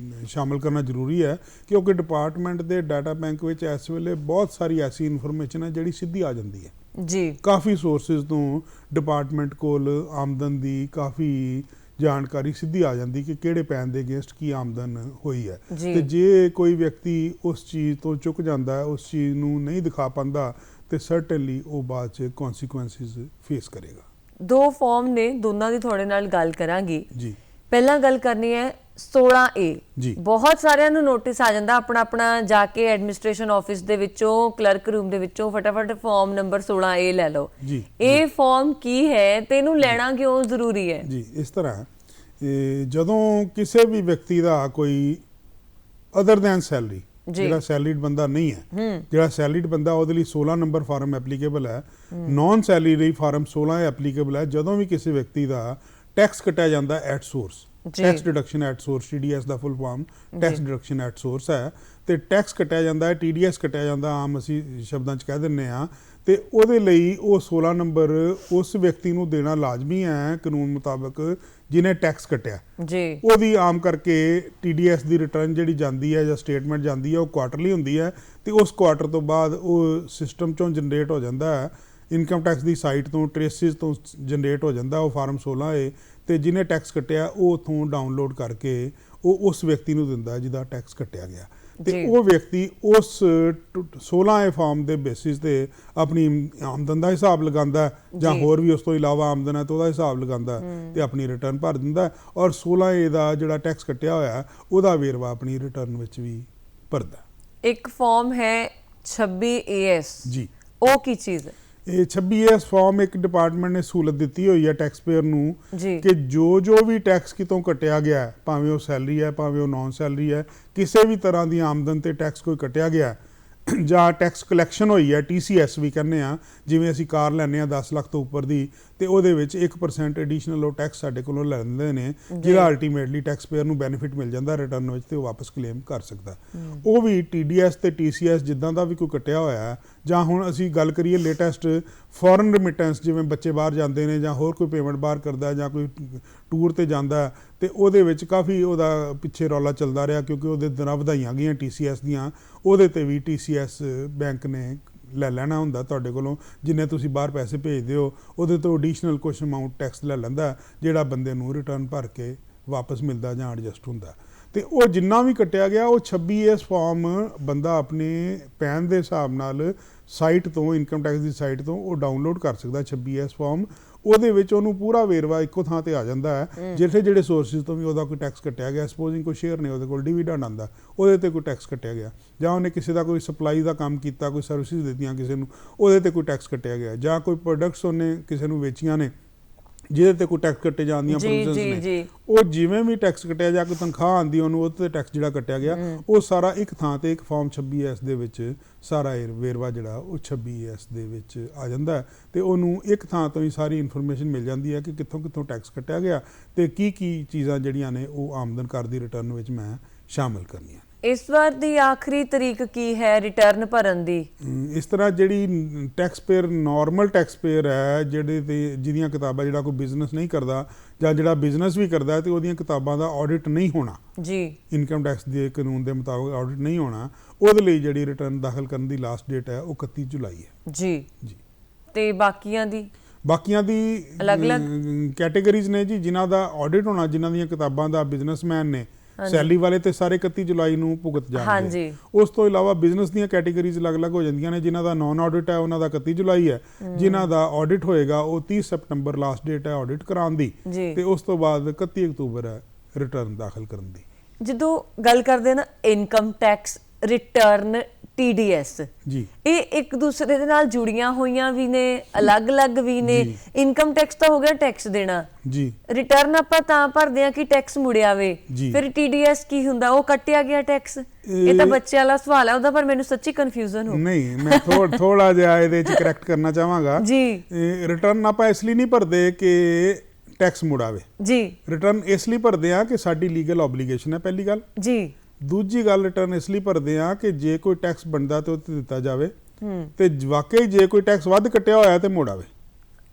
ਸ਼ਾਮਲ ਕਰਨਾ ਜ਼ਰੂਰੀ ਹੈ ਕਿਉਂਕਿ ਡਿਪਾਰਟਮੈਂਟ ਦੇ ਡਾਟਾ ਬੈਂਕ ਵਿੱਚ ਇਸ ਵੇਲੇ ਬਹੁਤ ਸਾਰੀ ਐਸੀ ਇਨਫੋਰਮੇਸ਼ਨ ਹੈ ਜਿਹੜੀ ਸਿੱਧੀ ਆ ਜਾਂਦੀ ਹੈ ਜੀ। ਕਾਫੀ ਸੋਰਸਿਸ ਤੋਂ ਡਿਪਾਰਟਮੈਂਟ ਕੋਲ ਆਮਦਨ ਦੀ ਕਾਫੀ ਜਾਣਕਾਰੀ ਸਿੱਧੀ ਆ ਜਾਂਦੀ ਕਿ ਕਿਹੜੇ ਪੈਨ ਦੇ ਅਗੇਂਸਟ ਕੀ ਆਮਦਨ ਹੋਈ ਹੈ ਤੇ ਜੇ ਕੋਈ ਵਿਅਕਤੀ ਉਸ ਚੀਜ਼ ਤੋਂ ਚੁੱਕ ਜਾਂਦਾ, ਉਸ ਚੀਜ਼ ਨੂੰ ਨਹੀਂ ਦਿਖਾ ਪਾਉਂਦਾ ਤੇ ਸਰਟਨਲੀ ਉਹ ਬਾਅਦ 'ਚ ਕੌਨਸੀਕੁਐਂਸਿਸ ਫੇਸ ਕਰੇਗਾ। 2 ਫਾਰਮ ਨੇ, ਦੋਨਾਂ ਦੀ ਤੁਹਾਡੇ ਨਾਲ ਗੱਲ ਕਰਾਂਗੀ ਜੀ। ਪਹਿਲਾਂ ਗੱਲ ਕਰਨੀ ਹੈ 16A ਜੀ। ਬਹੁਤ ਸਾਰਿਆਂ ਨੂੰ ਨੋਟਿਸ ਆ ਜਾਂਦਾ ਆਪਣਾ ਆਪਣਾ ਜਾ ਕੇ ਐਡਮਿਨਿਸਟ੍ਰੇਸ਼ਨ ਆਫਿਸ ਦੇ ਵਿੱਚੋਂ, ਕਲਰਕ ਰੂਮ ਦੇ ਵਿੱਚੋਂ ਫਟਾਫਟ ਫਾਰਮ ਨੰਬਰ 16A ਲੈ ਲਓ ਜੀ। ਇਹ ਫਾਰਮ ਕੀ ਹੈ ਤੇ ਇਹਨੂੰ ਲੈਣਾ ਕਿਉਂ ਜ਼ਰੂਰੀ ਹੈ ਜੀ? ਇਸ ਤਰ੍ਹਾਂ ਜਦੋਂ ਕਿਸੇ ਵੀ ਵਿਅਕਤੀ ਦਾ ਕੋਈ ਅਦਰ ਦੈਨ ਸੈਲਰੀ, ਜਿਹੜਾ ਸੈਲਰੀਡ ਬੰਦਾ ਨਹੀਂ ਹੈ, ਜਿਹੜਾ ਸੈਲਰੀਡ ਬੰਦਾ ਉਹਦੇ ਲਈ 16 ਨੰਬਰ ਫਾਰਮ ਐਪਲੀਕੇਬਲ ਹੈ, ਨਾਨ ਸੈਲਰੀ ਲਈ ਫਾਰਮ 16 ਐਪਲੀਕੇਬਲ ਹੈ। ਜਦੋਂ ਵੀ ਕਿਸੇ ਵਿਅਕਤੀ ਦਾ ਟੈਕਸ ਕੱਟਿਆ ਜਾਂਦਾ at source, tax deduction at source, TDS the full form tax deduction at source ਹੈ, ਤੇ ਟੈਕਸ ਕੱਟਿਆ ਜਾਂਦਾ ਹੈ, TDS ਕੱਟਿਆ ਜਾਂਦਾ, ਆਮ ਅਸੀਂ ਸ਼ਬਦਾਂ 'ਚ ਕਹਿ ਦਿੰਦੇ ਹਾਂ, ਤੇ ਉਹਦੇ ਲਈ ਉਹ 16 ਨੰਬਰ ਉਸ ਵਿਅਕਤੀ ਨੂੰ ਦੇਣਾ ਲਾਜ਼ਮੀ ਹੈ ਕਾਨੂੰਨ ਮੁਤਾਬਕ ਜਿਹਨੇ ਟੈਕਸ ਕੱਟਿਆ ਜੀ। ਉਹਦੀ ਆਮ ਕਰਕੇ TDS ਦੀ ਰਿਟਰਨ ਜਿਹੜੀ ਜਾਂਦੀ ਹੈ ਜਾਂ ਸਟੇਟਮੈਂਟ ਜਾਂਦੀ ਹੈ ਉਹ ਕੁਆਟਰਲੀ ਹੁੰਦੀ ਹੈ, ਤੇ ਉਸ ਕੁਆਟਰ ਤੋਂ ਬਾਅਦ ਉਹ ਸਿਸਟਮ 'ਚੋਂ ਜਨਰੇਟ ਹੋ ਜਾਂਦਾ ਹੈ, ਇਨਕਮ ਟੈਕਸ ਦੀ ਸਾਈਟ ਤੋਂ, ਟ੍ਰੇਸਿਸ ਤੋਂ ਜਨਰੇਟ ਹੋ ਜਾਂਦਾ ਉਹ ਫਾਰਮ 16 ਹੈ, ਤੇ ਜਿਹਨੇ ਟੈਕਸ ਕੱਟਿਆ ਉਹ ਉੱਥੋਂ ਡਾਊਨਲੋਡ ਕਰਕੇ ਉਹ ਉਸ ਵਿਅਕਤੀ ਨੂੰ ਦਿੰਦਾ ਜਿਹਦਾ ਟੈਕਸ ਕੱਟਿਆ ਗਿਆ, ਤੇ ਉਹ ਵਿਅਕਤੀ ਉਸ 16 ਫਾਰਮ ਦੇ ਬੇਸਿਸ ਤੇ ਆਪਣੀ ਆਮਦਨ ਦਾ ਹਿਸਾਬ ਲਗਾਉਂਦਾ, ਜਾਂ ਹੋਰ ਵੀ ਉਸ ਤੋਂ ਇਲਾਵਾ ਆਮਦਨ ਹੈ ਤਾਂ ਉਹਦਾ ਹਿਸਾਬ ਲਗਾਉਂਦਾ, ਤੇ ਆਪਣੀ ਰਿਟਰਨ ਭਰ ਦਿੰਦਾ, ਔਰ 16 ਦਾ ਜਿਹੜਾ ਟੈਕਸ ਕੱਟਿਆ ਹੋਇਆ ਉਹਦਾ ਵੇਰਵਾ ਆਪਣੀ ਰਿਟਰਨ ਵਿੱਚ ਵੀ ਭਰਦਾ। ਇੱਕ ਫਾਰਮ ਹੈ 26AS ਜੀ, ਉਹ ਕੀ ਚੀਜ਼ ਹੈ? ਇਹ 26AS ਫਾਰਮ ਇੱਕ ਡਿਪਾਰਟਮੈਂਟ ਨੇ ਸਹੂਲਤ ਦਿੱਤੀ ਹੋਈ ਹੈ ਟੈਕਸ ਪੇਅਰ ਨੂੰ ਕਿ ਜੋ ਵੀ ਟੈਕਸ ਕਿਤੋਂ ਕੱਟਿਆ ਗਿਆ, ਭਾਵੇਂ ਉਹ ਸੈਲਰੀ ਹੈ, ਭਾਵੇਂ ਉਹ ਨਾਨ ਸੈਲਰੀ ਹੈ, ਕਿਸੇ ਵੀ ਤਰ੍ਹਾਂ ਦੀ ਆਮਦਨ ਤੇ ਟੈਕਸ ਕੋਈ ਕੱਟਿਆ ਗਿਆ ਜਾਂ ਟੈਕਸ ਕਲੈਕਸ਼ਨ ਹੋਈ ਹੈ, TCS ਵੀ ਕਹਿੰਦੇ ਆ, ਜਿਵੇਂ ਅਸੀਂ ਕਾਰ ਲੈਂਦੇ ਹਾਂ 10 ਲੱਖ ਤੋਂ ਉੱਪਰ ਦੀ, ਤੇ ਉਹਦੇ ਵਿੱਚ 1% ਐਡੀਸ਼ਨਲ ਉਹ ਟੈਕਸ ਸਾਡੇ ਕੋਲੋਂ ਲੈਂਦੇ ਨੇ, ਜਿਹਦਾ ਅਲਟੀਮੇਟਲੀ ਟੈਕਸ ਪੇਅਰ ਨੂੰ ਬੈਨੀਫਿਟ ਮਿਲ ਜਾਂਦਾ ਰਿਟਰਨ ਵਿੱਚ, ਤੇ ਉਹ ਵਾਪਸ ਕਲੇਮ ਕਰ ਸਕਦਾ। ਉਹ ਵੀ TDS ਤੇ TCS ਜਿੱਦਾਂ ਦਾ ਵੀ ਕੋਈ ਕੱਟਿਆ ਹੋਇਆ, ਜਾਂ ਹੁਣ ਅਸੀਂ ਗੱਲ ਕਰੀਏ ਲੇਟੈਸਟ ਫੋਰਨ ਰਿਮਿਟੈਂਸ, ਜਿਵੇਂ ਬੱਚੇ ਬਾਹਰ ਜਾਂਦੇ ਨੇ ਜਾਂ ਹੋਰ ਕੋਈ ਪੇਮੈਂਟ ਬਾਹਰ ਕਰਦਾ ਜਾਂ ਕੋਈ ਟੂਰ ਤੇ ਜਾਂਦਾ, ਤੇ ਉਹਦੇ ਵਿੱਚ ਕਾਫੀ ਉਹਦਾ ਪਿੱਛੇ ਰੌਲਾ ਚੱਲਦਾ ਰਿਹਾ, ਕਿਉਂਕਿ ਉਹਦੇ ਦਰਾਂ ਵਧਾਈਆਂ ਗਈਆਂ TCS ਦੀਆਂ, ਉਹਦੇ ਤੇ ਵੀ TCS ਬੈਂਕ ਨੇ ਲੈ ਲੈਣਾ ਹੁੰਦਾ ਤੁਹਾਡੇ ਕੋਲੋਂ, ਜਿੰਨੇ ਤੁਸੀਂ ਬਾਹਰ ਪੈਸੇ ਭੇਜਦੇ ਹੋ ਉਹਦੇ ਤੋਂ ਐਡੀਸ਼ਨਲ ਕੁਛ ਅਮਾਊਂਟ ਟੈਕਸ ਲੈ ਲੈਂਦਾ, ਜਿਹੜਾ ਬੰਦੇ ਨੂੰ ਰਿਟਰਨ ਭਰ ਕੇ ਵਾਪਸ ਮਿਲਦਾ ਜਾਂ ਐਡਜਸਟ ਹੁੰਦਾ। ਤੇ ਉਹ ਜਿੰਨਾ ਵੀ ਕੱਟਿਆ ਗਿਆ ਉਹ 26AS ਫਾਰਮ ਬੰਦਾ ਆਪਣੇ ਪੈਨ ਦੇ ਹਿਸਾਬ ਨਾਲ ਸਾਈਟ ਤੋਂ, ਇਨਕਮ ਟੈਕਸ ਦੀ ਸਾਈਟ ਤੋਂ ਉਹ ਡਾਊਨਲੋਡ ਕਰ ਸਕਦਾ 26AS ਫਾਰਮ। ਉਹਦੇ ਵਿੱਚ ਉਹਨੂੰ ਪੂਰਾ ਵੇਰਵਾ ਇੱਕੋ ਥਾਂ ਤੇ ਆ ਜਾਂਦਾ ਹੈ, ਜਿਹੜੇ ਸੋਰਸਿਸ ਤੋਂ ਵੀ ਉਹਦਾ ਕੋਈ ਟੈਕਸ ਕੱਟਿਆ ਗਿਆ, ਸਪੋਜ਼ਿੰਗ ਕੋਈ ਸ਼ੇਅਰ ਨੇ ਉਹਦੇ ਕੋਲ ਡਿਵੀਡੈਂਡ ਆਉਂਦਾ, ਉਹਦੇ ਤੇ ਕੋਈ ਟੈਕਸ ਕੱਟਿਆ ਗਿਆ, ਜਾਂ ਉਹਨੇ ਕਿਸੇ ਦਾ ਕੋਈ ਸਪਲਾਈ ਦਾ ਕੰਮ ਕੀਤਾ, ਕੋਈ ਸਰਵਿਸਿਜ਼ ਦਿੱਤੀਆਂ ਕਿਸੇ ਨੂੰ, ਉਹਦੇ ਤੇ ਕੋਈ ਟੈਕਸ ਕੱਟਿਆ ਗਿਆ, ਜਾਂ ਕੋਈ ਪ੍ਰੋਡਕਟਸ ਉਹਨੇ ਕਿਸੇ ਨੂੰ ਵੇਚੀਆਂ ਨੇ ਜਿਹਦੇ ਤੇ ਕੋਈ ਟੈਕਸ ਕੱਟੇ ਜਾਂਦੀਆਂ ਪ੍ਰੋਵੀਜ਼ਨਸ ਨੇ, ਉਹ ਜਿਵੇਂ ਵੀ ਟੈਕਸ ਕੱਟਿਆ ਜਾਂ ਕੋਈ ਤਨਖਾਹ ਆਉਂਦੀ ਉਹਨੂੰ ਉਹਦੇ ਤੇ ਟੈਕਸ ਜਿਹੜਾ ਕੱਟਿਆ ਗਿਆ ਉਹ ਸਾਰਾ ਇੱਕ ਥਾਂ ਤੇ ਇੱਕ ਫਾਰਮ 26AS ਦੇ ਵਿੱਚ ਸਾਰਾ ਵੇਰਵਾ ਜਿਹੜਾ ਉਹ 26AS ਦੇ ਵਿੱਚ ਆ ਜਾਂਦਾ, ਤੇ ਉਹਨੂੰ ਇੱਕ ਥਾਂ ਤੋਂ ਹੀ ਸਾਰੀ ਇਨਫੋਰਮੇਸ਼ਨ ਮਿਲ ਜਾਂਦੀ ਹੈ ਕਿ ਕਿੱਥੋਂ ਕਿੱਥੋਂ ਟੈਕਸ ਕੱਟਿਆ ਗਿਆ ਤੇ ਕੀ ਚੀਜ਼ਾਂ ਜਿਹੜੀਆਂ ਨੇ ਉਹ ਆਮਦਨ ਕਰ ਦੀ ਰਿਟਰਨ ਵਿੱਚ ਮੈਂ ਸ਼ਾਮਿਲ ਕਰਨੀਆਂ। ਇਸ ਵਾਰ ਦੀ ਆਖਰੀ ਤਰੀਕ ਕੀ ਹੈ ਰਿਟਰਨ ਭਰਨ ਦੀ? ਇਸ ਤਰ੍ਹਾਂ ਜਿਹੜੀ taxpayer, normal taxpayer ਹੈ, ਜਿਹਦੀਆਂ ਕਿਤਾਬਾਂ, ਜਿਹੜਾ ਕੋਈ ਬਿਜ਼ਨਸ ਨਹੀਂ ਕਰਦਾ ਜਾਂ ਜਿਹੜਾ ਬਿਜ਼ਨਸ ਵੀ ਕਰਦਾ ਤੇ ਉਹਦੀਆਂ ਕਿਤਾਬਾਂ ਦਾ ਆਡਿਟ ਨਹੀਂ ਹੋਣਾ ਜੀ, ਇਨਕਮ ਟੈਕਸ ਦੇ ਕਾਨੂੰਨ ਦੇ ਮੁਤਾਬਕ ਆਡਿਟ ਨਹੀਂ ਹੋਣਾ, ਉਹਦੇ ਲਈ ਜਿਹੜੀ ਰਿਟਰਨ ਦਾਖਲ ਕਰਨ ਦੀ ਲਾਸਟ ਡੇਟ ਹੈ ਉਹ 31 ਜੁਲਾਈ ਹੈ ਜੀ। ਤੇ ਬਾਕੀਆਂ ਦੀ ਅਲੱਗ-ਅਲੱਗ ਕੈਟੇਗਰੀਜ਼ ਨੇ ਜੀ, ਜਿਨ੍ਹਾਂ ਦਾ ਆਡਿਟ ਹੋਣਾ, ਜਿਨ੍ਹਾਂ ਦੀਆਂ ਕਿਤਾਬਾਂ ਦਾ ਬਿਜ਼ਨਸਮੈਨ ਨੇ, ਸੈਲਰੀ ਵਾਲੇ ਤੇ ਸਾਰੇ 31 ਜੁਲਾਈ ਨੂੰ ਭੁਗਤ ਜਾਣਗੇ। ਉਸ ਤੋਂ ਇਲਾਵਾ ਬਿਜ਼ਨਸ ਦੀਆਂ ਕੈਟੇਗਰੀਜ਼ ਅਲੱਗ-ਅਲੱਗ ਹੋ ਜਾਂਦੀਆਂ ਨੇ, ਜਿਨ੍ਹਾਂ ਦਾ ਨਾਨ ਆਡਿਟ ਹੈ ਉਹਨਾਂ ਦਾ 31 ਜੁਲਾਈ ਹੈ, ਜਿਨ੍ਹਾਂ ਦਾ ਆਡਿਟ ਹੋਏਗਾ ਉਹ 30 ਸਤੰਬਰ ਲਾਸਟ ਡੇਟ ਹੈ ਆਡਿਟ ਕਰਾਉਣ ਦੀ, ਤੇ ਉਸ ਤੋਂ ਬਾਅਦ 31 ਅਕਤੂਬਰ ਹੈ ਰਿਟਰਨ ਦਾਖਲ ਕਰਨ ਦੀ। ਜਦੋਂ ਗੱਲ ਕਰਦੇ ਨਾ ਇਨਕਮ ਟੈਕਸ ਰਿਟਰਨ TDS ਜੀ, ਇਹ ਇੱਕ ਦੂਸਰੇ ਦੇ ਨਾਲ ਜੁੜੀਆਂ ਹੋਈਆਂ ਵੀ ਨੇ, ਅਲੱਗ-ਅਲੱਗ ਵੀ ਨੇ। ਇਨਕਮ ਟੈਕਸ ਤਾਂ ਹੋ ਗਿਆ ਟੈਕਸ ਦੇਣਾ ਜੀ, ਰਿਟਰਨ ਆਪਾਂ ਤਾਂ ਭਰਦੇ ਆ ਕਿ ਟੈਕਸ ਮੁੜਿਆ ਵੇ, ਫਿਰ TDS ਕੀ ਹੁੰਦਾ? ਉਹ ਕੱਟਿਆ ਗਿਆ ਟੈਕਸ। ਇਹ ਤਾਂ ਬੱਚੇ ਵਾਲਾ ਸਵਾਲ ਹੈ ਉਹਦਾ, ਪਰ ਮੈਨੂੰ ਸੱਚੀ ਕਨਫਿਊਜ਼ਨ ਹੋ ਨਹੀਂ, ਮੈਂ ਥੋੜਾ ਜਿਹਾ ਇਹਦੇ ਚ ਕਰੈਕਟ ਕਰਨਾ ਚਾਹਾਂਗਾ ਜੀ। ਰਿਟਰਨ ਆਪਾਂ ਇਸ ਲਈ ਨਹੀਂ ਭਰਦੇ ਕਿ ਟੈਕਸ ਮੁੜਾਵੇ ਜੀ, ਰਿਟਰਨ ਇਸ ਲਈ ਭਰਦੇ ਆ ਕਿ ਸਾਡੀ ਲੀਗਲ ਆਬਲੀਗੇਸ਼ਨ ਹੈ, ਪਹਿਲੀ ਗੱਲ ਜੀ। ਦੂਜੀ ਗੱਲ, ਰਿਟਰਨ ਇਸ ਲਈ ਭਰਦੇ ਆ ਕਿ ਜੇ ਕੋਈ ਟੈਕਸ ਬਣਦਾ ਤੇ ਉਹ ਤੇ ਦਿੱਤਾ ਜਾਵੇ, ਤੇ ਵਾਕਈ ਜੇ ਕੋਈ ਟੈਕਸ ਵੱਧ ਕੱਟਿਆ ਹੋਇਆ ਤੇ ਮੋੜ ਆਵੇ।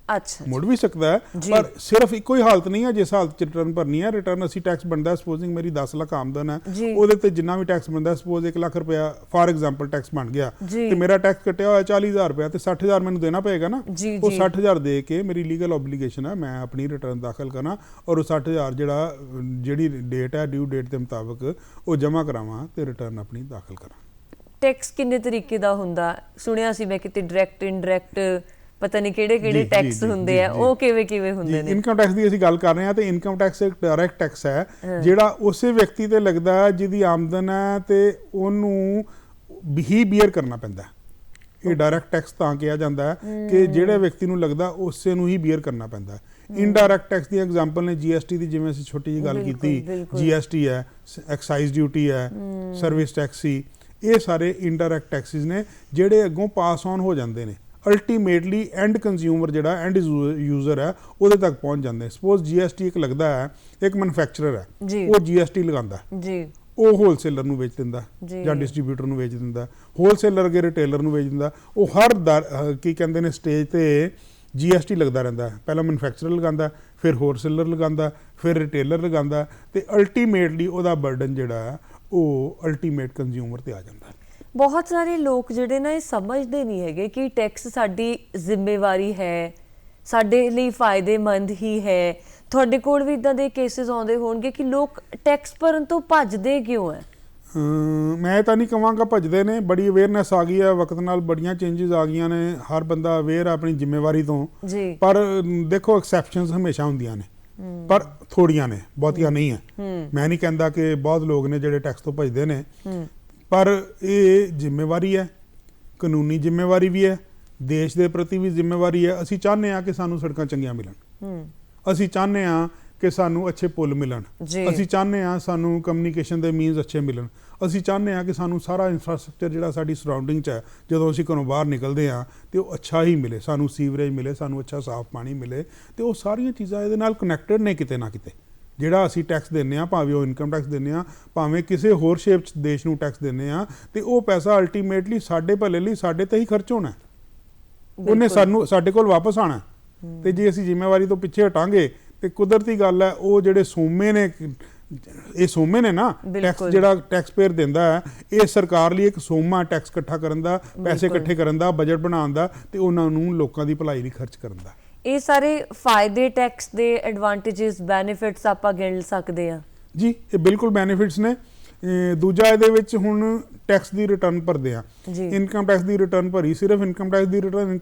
ਅੱਛਾ, ਮੁੜ ਵੀ ਸਕਦਾ ਹੈ, ਪਰ ਸਿਰਫ ਇੱਕੋ ਹੀ ਹਾਲਤ ਨਹੀਂ ਹੈ ਜਿਸ ਹਾਲਤ 'ਚ ਰਿਟਰਨ ਭਰਨੀ ਹੈ। ਰਿਟਰਨ ਅਸੀਂ ਟੈਕਸ ਬਣਦਾ, ਸਪੋਜ਼ਿੰਗ ਮੇਰੀ 10 ਲੱਖ ਆਮਦਨ ਹੈ, ਉਹਦੇ ਤੇ ਜਿੰਨਾ ਵੀ ਟੈਕਸ ਬਣਦਾ, ਸਪੋਜ਼ 1 ਲੱਖ ਰੁਪਇਆ ਫਾਰ ਐਗਜ਼ਾਮਪਲ ਟੈਕਸ ਬਣ ਗਿਆ, ਤੇ ਮੇਰਾ ਟੈਕਸ ਕੱਟਿਆ ਹੋਇਆ 40,000 ਰੁਪਇਆ, ਤੇ 60,000 ਮੈਨੂੰ ਦੇਣਾ ਪਏਗਾ ਨਾ। ਉਹ 60,000 ਦੇ ਕੇ ਮੇਰੀ ਲੀਗਲ ਆਬਲੀਗੇਸ਼ਨ ਹੈ, ਮੈਂ ਆਪਣੀ ਰਿਟਰਨ ਦਾਖਲ ਕਰਾਂ ਔਰ ਉਹ 60,000 ਜਿਹੜੀ ਡੇਟ ਹੈ, ਡਿਊ ਡੇਟ ਦੇ ਮੁਤਾਬਕ ਉਹ ਜਮ੍ਹਾਂ ਕਰਾਵਾਂ ਤੇ ਰਿਟਰਨ ਆਪਣੀ ਦਾਖਲ ਕਰਾਂ। ਟੈਕਸ ਕਿੰਨੇ ਤਰੀਕੇ ਦਾ ਹੁੰਦਾ? ਸੁਣਿਆ ਸੀ ਮੈਂ ਕਿਤੇ ਡਾਇਰੈਕਟ, ਇਨਡਾਇਰੈਕਟ, ਪਤਾ ਨਹੀਂ ਕਿਹੜੇ ਟੈਕਸ ਹੁੰਦੇ ਆ, ਉਹ ਕਿਵੇਂ ਹੁੰਦੇ ਨੇ? ਇਨਕਮ ਟੈਕਸ ਦੀ ਅਸੀਂ ਗੱਲ ਕਰ ਰਹੇ ਹਾਂ, ਤੇ ਇਨਕਮ ਟੈਕਸ ਇੱਕ ਡਾਇਰੈਕਟ ਟੈਕਸ ਹੈ ਜਿਹੜਾ ਉਸੇ ਵਿਅਕਤੀ ਤੇ ਲੱਗਦਾ ਹੈ ਜਿਹਦੀ ਆਮਦਨ ਹੈ, ਤੇ ਉਹਨੂੰ ਹੀ ਬੀਅਰ ਕਰਨਾ ਪੈਂਦਾ। ਇਹ ਡਾਇਰੈਕਟ ਟੈਕਸ ਤਾਂ ਕਿਹਾ ਜਾਂਦਾ ਹੈ ਕਿ ਜਿਹੜੇ ਵਿਅਕਤੀ ਨੂੰ ਲੱਗਦਾ ਉਸੇ ਨੂੰ ਹੀ ਬੀਅਰ ਕਰਨਾ ਪੈਂਦਾ। ਇਨਡਾਇਰੈਕਟ ਟੈਕਸ ਦੀ ਐਗਜ਼ਾਮਪਲ ਨੇ GST ਦੀ, ਜਿਵੇਂ ਅਸੀਂ ਛੋਟੀ ਜਿਹੀ ਗੱਲ ਕੀਤੀ, GST ਹੈ, ਐਕਸਾਈਜ਼ ਡਿਊਟੀ ਹੈ, ਸਰਵਿਸ ਟੈਕਸ ਸੀ, ਇਹ ਸਾਰੇ ਇਨਡਾਇਰੈਕਟ ਟੈਕਸਿਸ ਨੇ ਜਿਹੜੇ ਅੱਗੋਂ ਪਾਸ ਔਨ ਹੋ ਜਾਂਦੇ ਨੇ। ਅਲਟੀਮੇਟਲੀ ਐਂਡ ਕੰਜ਼ਿਊਮਰ ਜਿਹੜਾ ਐਂਡ ਯੂਜ਼ਰ ਹੈ ਉਹਦੇ ਤੱਕ ਪਹੁੰਚ ਜਾਂਦੇ। ਸਪੋਜ਼ GST ਇੱਕ ਲੱਗਦਾ ਹੈ, ਇੱਕ ਮੈਨੂਫੈਕਚਰਰ ਹੈ, ਉਹ GST ਲਗਾਉਂਦਾ ਜੀ, ਉਹ ਹੋਲਸੇਲਰ ਨੂੰ ਵੇਚ ਦਿੰਦਾ ਜਾਂ ਡਿਸਟਰੀਬਿਊਟਰ ਨੂੰ ਵੇਚ ਦਿੰਦਾ, ਹੋਲਸੇਲਰ ਅੱਗੇ ਰਿਟੇਲਰ ਨੂੰ ਵੇਚ ਦਿੰਦਾ। ਉਹ ਹਰ ਕੀ ਕਹਿੰਦੇ ਨੇ ਸਟੇਜ ਤੇ GST ਲੱਗਦਾ ਰਹਿੰਦਾ ਹੈ। ਪਹਿਲਾਂ ਮੈਨੂਫੈਕਚਰਰ ਲਗਾਉਂਦਾ, ਫਿਰ ਹੋਲਸੇਲਰ ਲਗਾਉਂਦਾ, ਫਿਰ ਰਿਟੇਲਰ ਲਗਾਉਂਦਾ, ਤੇ ਅਲਟੀਮੇਟਲੀ ਉਹਦਾ ਬਰਡਨ ਜਿਹੜਾ ਉਹ ਅਲਟੀਮੇਟ ਕੰਜ਼ਿਊਮਰ ਤੇ ਆ ਜਾਂਦਾ ਹੈ। ਬਹੁਤ ਸਾਰੇ ਲੋਕ ਜਿਹੜੇ ਨਾ ਇਹ ਸਮਝਦੇ ਨਹੀਂ ਹੈਗੇ ਕਿ ਟੈਕਸ ਸਾਡੀ ਜ਼ਿੰਮੇਵਾਰੀ ਹੈ, ਸਾਡੇ ਲਈ ਫਾਇਦੇਮੰਦ ਹੀ ਹੈ। ਤੁਹਾਡੇ ਕੋਲ ਵੀ ਇਦਾਂ ਦੇ ਕੇਸਿਸ ਆਉਂਦੇ ਹੋਣਗੇ ਕਿ ਲੋਕ ਟੈਕਸ ਭਰਨ ਤੋਂ ਭੱਜਦੇ ਕਿਉਂ ਹੈ? ਮੈਂ ਤਾਂ ਨਹੀਂ ਕਹਾਂਗਾ ਭੱਜਦੇ ਨੇ, ਬੜੀ ਅਵੇਅਰਨੈਸ ਆ ਗਈ ਹੈ ਵਕਤ ਨਾਲ, ਬੜੀਆਂ ਚੇਂਜਸ ਆ ਗਈਆਂ ਨੇ, ਹਰ ਬੰਦਾ ਅਵੇਅਰ ਹੈ ਆਪਣੀ ਜ਼ਿੰਮੇਵਾਰੀ ਤੋਂ। ਪਰ ਦੇਖੋ ਐਕਸੈਪਸ਼ਨਸ ਹਮੇਸ਼ਾ ਹੁੰਦੀਆਂ ਨੇ, ਪਰ ਥੋੜੀਆਂ ਨੇ, ਬਹੁਤੀਆਂ ਨਹੀਂ ਹੈ। ਮੈਂ ਨਹੀਂ ਕਹਿੰਦਾ ਕਿ ਬਹੁਤ ਲੋਕ ਨੇ ਜਿਹੜੇ ਟੈਕਸ ਤੋਂ ਭੱਜਦੇ ਨੇ, ਪਰ ਇਹ ਜ਼ਿੰਮੇਵਾਰੀ ਹੈ, ਕਾਨੂੰਨੀ ਜ਼ਿੰਮੇਵਾਰੀ ਵੀ ਹੈ, ਦੇਸ਼ ਦੇ ਪ੍ਰਤੀ ਵੀ ਜ਼ਿੰਮੇਵਾਰੀ ਹੈ। ਅਸੀਂ ਚਾਹੁੰਦੇ ਹਾਂ ਕਿ ਸਾਨੂੰ ਸੜਕਾਂ ਚੰਗੀਆਂ ਮਿਲਣ, ਅਸੀਂ ਚਾਹੁੰਦੇ ਹਾਂ ਕਿ ਸਾਨੂੰ ਅੱਛੇ ਪੁਲ ਮਿਲਣ, ਅਸੀਂ ਚਾਹੁੰਦੇ ਹਾਂ ਸਾਨੂੰ ਕਮਿਊਨੀਕੇਸ਼ਨ ਦੇ ਮੀਨਸ ਅੱਛੇ ਮਿਲਣ, ਅਸੀਂ ਚਾਹੁੰਦੇ ਹਾਂ ਕਿ ਸਾਨੂੰ ਸਾਰਾ ਇਨਫਰਾਸਟ੍ਰਕਚਰ ਜਿਹੜਾ ਸਾਡੀ ਸਰਾਊਂਡਿੰਗ 'ਚ ਹੈ, ਜਦੋਂ ਅਸੀਂ ਘਰੋਂ ਬਾਹਰ ਨਿਕਲਦੇ ਹਾਂ ਤੇ ਉਹ ਅੱਛਾ ਹੀ ਮਿਲੇ, ਸਾਨੂੰ ਸੀਵਰੇਜ ਮਿਲੇ, ਸਾਨੂੰ ਅੱਛਾ ਸਾਫ਼ ਪਾਣੀ ਮਿਲੇ। ਤੇ ਉਹ ਸਾਰੀਆਂ ਚੀਜ਼ਾਂ ਇਹਦੇ ਨਾਲ ਕਨੈਕਟਡ ਨੇ ਕਿਤੇ ਨਾ ਕਿਤੇ। ਜਿਹੜਾ ਅਸੀਂ ਟੈਕਸ ਦਿੰਦੇ ਹਾਂ, ਭਾਵੇਂ ਉਹ ਇਨਕਮ ਟੈਕਸ ਦਿੰਦੇ ਹਾਂ, ਭਾਵੇਂ ਕਿਸੇ ਹੋਰ ਸ਼ੇਪ 'ਚ ਦੇਸ਼ ਨੂੰ ਟੈਕਸ ਦਿੰਦੇ ਹਾਂ, ਤੇ ਉਹ ਪੈਸਾ ਅਲਟੀਮੇਟਲੀ ਸਾਡੇ ਭਲੇ ਲਈ ਸਾਡੇ ਤੇ ਹੀ ਖਰਚ ਹੋਣਾ, ਉਹਨੇ ਸਾਡੇ ਕੋਲ ਵਾਪਸ ਆਉਣਾ। ਤੇ ਜੇ ਅਸੀਂ ਜ਼ਿੰਮੇਵਾਰੀ ਤੋਂ ਪਿੱਛੇ ਹਟਾਂਗੇ ਤੇ ਕੁਦਰਤੀ ਗੱਲ ਹੈ ਉਹ ਜਿਹੜੇ ਸੋਮੇ ਨੇ, ਇਹ ਸੋਮੇ ਨੇ ਨਾ, ਟੈਕਸ ਜਿਹੜਾ ਟੈਕਸ ਪੇਅਰ ਦਿੰਦਾ ਹੈ, ਇਹ ਸਰਕਾਰ ਲਈ ਇੱਕ ਸੋਮਾ ਟੈਕਸ ਇਕੱਠਾ ਕਰਨ ਦਾ, ਪੈਸੇ ਇਕੱਠੇ ਕਰਨ ਦਾ, ਬਜਟ ਬਣਾਉਣ ਦਾ, ਤੇ ਉਹਨਾਂ ਨੂੰ ਲੋਕਾਂ ਦੀ ਭਲਾਈ ਲਈ ਖਰਚ ਕਰਨ ਦਾ। ਇਹ ਸਾਰੇ ਫਾਇਦੇ ਟੈਕਸ ਦੇ, ਐਡਵਾਂਟੇजेस, ਬੈਨੀਫਿਟਸ ਆਪਾਂ ਗਿਣ ਸਕਦੇ ਹਾਂ ਜੀ। ਇਹ ਬਿਲਕੁਲ ਬੈਨੀਫਿਟਸ ਨੇ। ਦੂਜਾ ਇਹਦੇ ਵਿੱਚ ਹੁਣ ਟੈਕਸ ਦੀ ਰਿਟਰਨ ਭਰਦੇ ਆ, ਇਨਕਮ ਟੈਕਸ ਦੀ ਰਿਟਰਨ ਭਰੀ, ਸਿਰਫ ਇਨਕਮ ਟੈਕਸ ਦੀ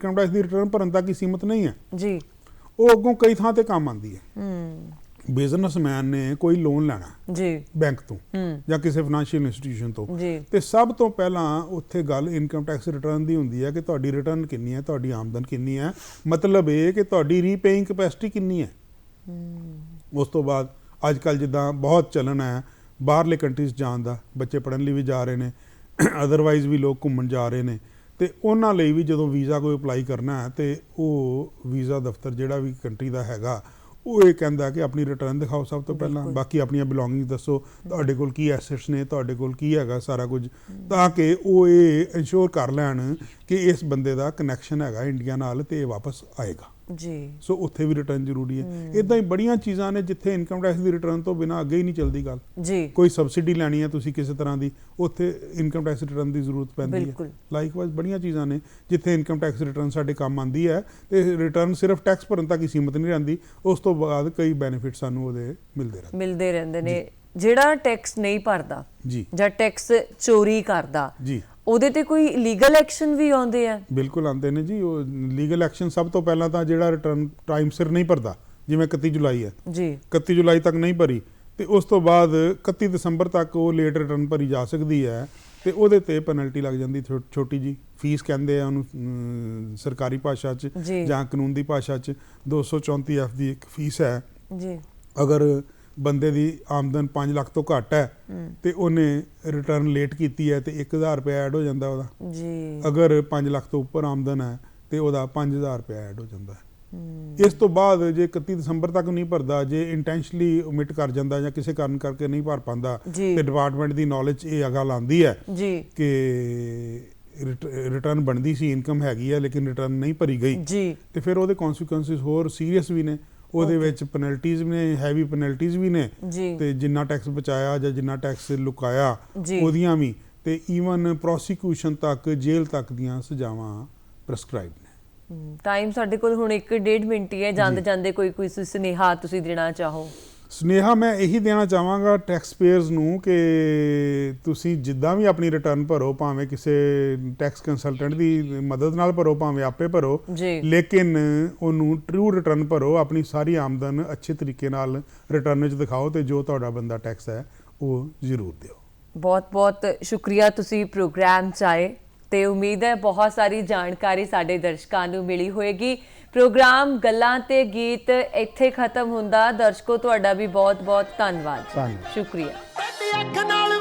ਰਿਟਰਨ ਭਰਨ ਤੱਕ ਹੀ ਸੀਮਤ ਨਹੀਂ ਹੈ ਜੀ, ਉਹ ਅੱਗੋਂ ਕਈ ਥਾਂ ਤੇ ਕੰਮ ਆਉਂਦੀ ਹੈ। ਬਿਜ਼ਨਸਮੈਨ ਨੇ ਕੋਈ ਲੋਨ ਲੈਣਾ ਜੀ ਬੈਂਕ ਤੋਂ ਜਾਂ ਕਿਸੇ ਫਾਈਨੈਂਸ਼ੀਅਲ ਇੰਸਟੀਟਿਊਸ਼ਨ ਤੋਂ, ਤੇ ਸਭ ਤੋਂ ਪਹਿਲਾਂ ਉੱਥੇ ਗੱਲ ਇਨਕਮ ਟੈਕਸ ਰਿਟਰਨ ਦੀ ਹੁੰਦੀ ਹੈ ਕਿ ਤੁਹਾਡੀ ਰਿਟਰਨ ਕਿੰਨੀ ਹੈ, ਤੁਹਾਡੀ ਆਮਦਨ ਕਿੰਨੀ ਹੈ, ਮਤਲਬ ਇਹ ਕਿ ਤੁਹਾਡੀ ਰੀਪੇਇੰਗ ਕੈਪੈਸਿਟੀ ਕਿੰਨੀ ਹੈ। ਉਸ ਤੋਂ ਬਾਅਦ ਅੱਜ ਕੱਲ੍ਹ ਜਿੱਦਾਂ ਬਹੁਤ ਚੱਲਣ ਹੈ ਬਾਹਰਲੇ ਕੰਟਰੀਜ਼ ਜਾਣ ਦਾ, ਬੱਚੇ ਪੜ੍ਹਨ ਲਈ ਵੀ ਜਾ ਰਹੇ ਨੇ, ਅਦਰਵਾਈਜ਼ ਵੀ ਲੋਕ ਘੁੰਮਣ ਜਾ ਰਹੇ ਨੇ, ਤੇ ਉਹਨਾਂ ਲਈ ਵੀ ਜਦੋਂ ਵੀਜ਼ਾ ਕੋਈ ਅਪਲਾਈ ਕਰਨਾ ਹੈ ਤੇ ਉਹ ਵੀਜ਼ਾ ਦਫ਼ਤਰ ਜਿਹੜਾ ਵੀ ਕੰਟਰੀ ਦਾ ਹੈਗਾ ਉਹ ਇਹ ਕਹਿੰਦਾ ਕਿ ਆਪਣੀ ਰਿਟਰਨ ਦਿਖਾਓ ਸਭ ਤੋਂ ਪਹਿਲਾਂ, ਬਾਕੀ ਆਪਣੀਆਂ ਬਿਲੋਂਗਿੰਗ ਦੱਸੋ, ਤੁਹਾਡੇ ਕੋਲ ਕੀ ਐਸੈਟਸ ਨੇ, ਤੁਹਾਡੇ ਕੋਲ ਕੀ ਹੈਗਾ ਸਾਰਾ ਕੁਝ, ਤਾਂ ਕਿ ਉਹ ਇਹ ਇਨਸ਼ੋਰ ਕਰ ਲੈਣ ਕਿ ਇਸ ਬੰਦੇ ਦਾ ਕਨੈਕਸ਼ਨ ਹੈਗਾ ਇੰਡੀਆ ਨਾਲ ਤੇ ਇਹ ਵਾਪਸ ਆਏਗਾ ਜੀ। ਸੋ ਉੱਥੇ ਵੀ ਰਿਟਰਨ ਜ਼ਰੂਰੀ ਹੈ। ਇੱਦਾਂ ਹੀ ਬੜੀਆਂ ਚੀਜ਼ਾਂ ਨੇ ਜਿੱਥੇ ਇਨਕਮ ਟੈਕਸ ਦੀ ਰਿਟਰਨ ਤੋਂ ਬਿਨਾਂ ਅੱਗੇ ਹੀ ਨਹੀਂ ਚੱਲਦੀ ਗੱਲ ਜੀ। ਕੋਈ ਸਬਸਿਡੀ ਲੈਣੀ ਹੈ ਤੁਸੀਂ ਕਿਸੇ ਤਰ੍ਹਾਂ ਦੀ, ਉੱਥੇ ਇਨਕਮ ਟੈਕਸ ਰਿਟਰਨ ਦੀ ਜ਼ਰੂਰਤ ਪੈਂਦੀ ਹੈ। ਲਾਈਕਵਾਈਜ਼ ਬੜੀਆਂ ਚੀਜ਼ਾਂ ਨੇ ਜਿੱਥੇ ਇਨਕਮ ਟੈਕਸ ਰਿਟਰਨ ਸਾਡੇ ਕੰਮ ਆਉਂਦੀ ਹੈ, ਤੇ ਰਿਟਰਨ ਸਿਰਫ ਟੈਕਸ ਭਰਨ ਤੱਕ ਹੀ ਸੀਮਤ ਨਹੀਂ ਰਹਿੰਦੀ, ਉਸ ਤੋਂ ਬਾਅਦ ਕਈ ਬੈਨੀਫਿਟ ਸਾਨੂੰ ਉਹਦੇ ਮਿਲਦੇ ਰਹਿੰਦੇ ਨੇ। ਜਿਹੜਾ ਟੈਕਸ ਨਹੀਂ ਭਰਦਾ ਜੀ ਜਾਂ ਟੈਕਸ ਚੋਰੀ ਕਰਦਾ ਜੀ, ਉਹਦੇ ਤੇ ਕੋਈ ਲੀਗਲ ਐਕਸ਼ਨ ਵੀ ਆਉਂਦੇ ਆ? ਬਿਲਕੁਲ ਆਉਂਦੇ ਨੇ ਜੀ। ਉਹ ਲੀਗਲ ਐਕਸ਼ਨ ਸਭ ਤੋਂ ਪਹਿਲਾਂ ਤਾਂ ਜਿਹੜਾ ਰਿਟਰਨ ਟਾਈਮ ਸਿਰ ਨਹੀਂ ਭਰਦਾ, ਜਿਵੇਂ 31 ਜੁਲਾਈ ਹੈ ਜੀ, 31 ਜੁਲਾਈ ਤੱਕ ਨਹੀਂ ਭਰੀ ਤੇ ਉਸ ਤੋਂ ਬਾਅਦ 31 ਦਸੰਬਰ ਤੱਕ ਉਹ ਲੇਟ ਰਿਟਰਨ ਭਰੀ ਜਾ ਸਕਦੀ ਹੈ, ਤੇ ਉਹਦੇ ਤੇ ਪੈਨਲਟੀ ਲੱਗ ਜਾਂਦੀ, ਛੋਟੀ ਜੀ ਫੀਸ ਕਹਿੰਦੇ ਆ ਉਹਨੂੰ ਸਰਕਾਰੀ ਭਾਸ਼ਾ 'ਚ ਜਾਂ ਕਾਨੂੰਨ ਦੀ ਭਾਸ਼ਾ 'ਚ, 234 F ਦੀ ਇੱਕ ਫੀਸ ਹੈ ਜੀ। ਅਗਰ ਬੰਦੇ ਦੀ ਆਮਦਨ 5 ਲੱਖ ਤੋਂ ਘੱਟ ਹੈ ਤੇ ਉਹਨੇ ਰਿਟਰਨ ਲੇਟ ਕੀਤੀ ਹੈ ਤੇ 1000 ਰੁਪਏ ਐਡ ਹੋ ਜਾਂਦਾ ਉਹਦਾ ਜੀ। ਅਗਰ 5 ਲੱਖ ਤੋਂ ਉੱਪਰ ਆਮਦਨ ਹੈ ਤੇ ਉਹਦਾ 5000 ਰੁਪਏ ਐਡ ਹੋ ਜਾਂਦਾ ਹੈ। ਇਸ ਤੋਂ ਬਾਅਦ ਜੇ 31 ਦਸੰਬਰ ਤੱਕ ਨਹੀਂ ਭਰਦਾ, ਜੇ ਇੰਟੈਂਸ਼ਨਲੀ ਓਮਿਟ ਕਰ ਜਾਂਦਾ ਜਾਂ ਕਿਸੇ ਕਾਰਨ ਕਰਕੇ ਨਹੀਂ ਭਰ ਪਾਉਂਦਾ, ਤੇ ਡਿਪਾਰਟਮੈਂਟ ਦੀ ਨੌਲੇਜ ਇਹ ਗੱਲ ਆਉਂਦੀ ਹੈ ਕਿ ਰਿਟਰਨ ਬਣਦੀ ਸੀ, ਇਨਕਮ ਹੈਗੀ ਹੈ ਲੇਕਿਨ ਰਿਟਰਨ ਨਹੀਂ ਭਰੀ ਗਈ, ਤੇ ਫਿਰ ਉਹਦੇ ਕੌਨਸੀਕੁਐਂਸਿਸ ਹੋਰ ਸੀਰੀਅਸ ਵੀ ਨੇ। ਉਹਦੇ ਵਿੱਚ ਪੈਨਲਟੀਜ਼ ਵੀ ਨੇ, ਹੈਵੀ ਪੈਨਲਟੀਜ਼ ਵੀ ਨੇ, ਤੇ ਜਿੰਨਾ ਟੈਕਸ ਬਚਾਇਆ ਜਾਂ ਜਿੰਨਾ ਟੈਕਸ ਲੁਕਾਇਆ ਉਹਦੀਆਂ ਵੀ, ਤੇ ਈਵਨ ਪ੍ਰੋਸੀਕਿਊਸ਼ਨ ਤੱਕ, ਜੇਲ੍ਹ ਤੱਕ ਦੀਆਂ ਸਜ਼ਾਵਾਂ ਪ੍ਰੈਸਕ੍ਰਾਈਬ ਨੇ। ਟਾਈਮ ਸਾਡੇ ਕੋਲ ਹੁਣ 1.5 ਮਿੰਟ ਹੀ ਹੈ, ਜਾਂਦੇ ਕੋਈ ਸੁਨੇਹਾ ਤੁਸੀਂ ਦੇਣਾ ਚਾਹੋ? ਸੁਨੇਹਾ ਮੈਂ ਇਹੀ ਦੇਣਾ ਚਾਹਾਂਗਾ ਟੈਕਸ ਪੇਅਰਸ ਨੂੰ ਕਿ ਤੁਸੀਂ ਜਿੱਦਾਂ ਵੀ ਆਪਣੀ ਰਿਟਰਨ ਭਰੋ, ਭਾਵੇਂ ਕਿਸੇ ਟੈਕਸ ਕੰਸਲਟੈਂਟ ਦੀ ਮਦਦ ਨਾਲ ਭਰੋ, ਭਾਵੇਂ ਆਪੇ ਭਰੋ, ਲੇਕਿਨ ਉਹਨੂੰ ਟਰੂ ਰਿਟਰਨ ਭਰੋ, ਆਪਣੀ ਸਾਰੀ ਆਮਦਨ ਅੱਛੇ ਤਰੀਕੇ ਨਾਲ ਰਿਟਰਨ ਵਿੱਚ ਦਿਖਾਓ, ਤੇ ਜੋ ਤੁਹਾਡਾ ਬੰਦਾ ਟੈਕਸ ਹੈ ਉਹ ਜ਼ਰੂਰ ਦਿਓ। ਬਹੁਤ ਬਹੁਤ ਸ਼ੁਕਰੀਆ ਤੁਸੀਂ ਪ੍ਰੋਗਰਾਮ 'ਚ ਆਏ, ਤੇ ਉਮੀਦ ਹੈ ਬਹੁਤ ਸਾਰੀ ਜਾਣਕਾਰੀ ਸਾਡੇ ਦਰਸ਼ਕਾਂ ਨੂੰ ਮਿਲੀ ਹੋਏਗੀ। ਪ੍ਰੋਗਰਾਮ ਗੱਲਾਂ ਤੇ ਗੀਤ ਇੱਥੇ ਖਤਮ ਹੁੰਦਾ। ਦਰਸ਼ਕੋ ਤੁਹਾਡਾ ਵੀ ਬਹੁਤ ਬਹੁਤ ਧੰਨਵਾਦ, ਸ਼ੁਕਰੀਆ। ਅੱਖ ਨਾਲ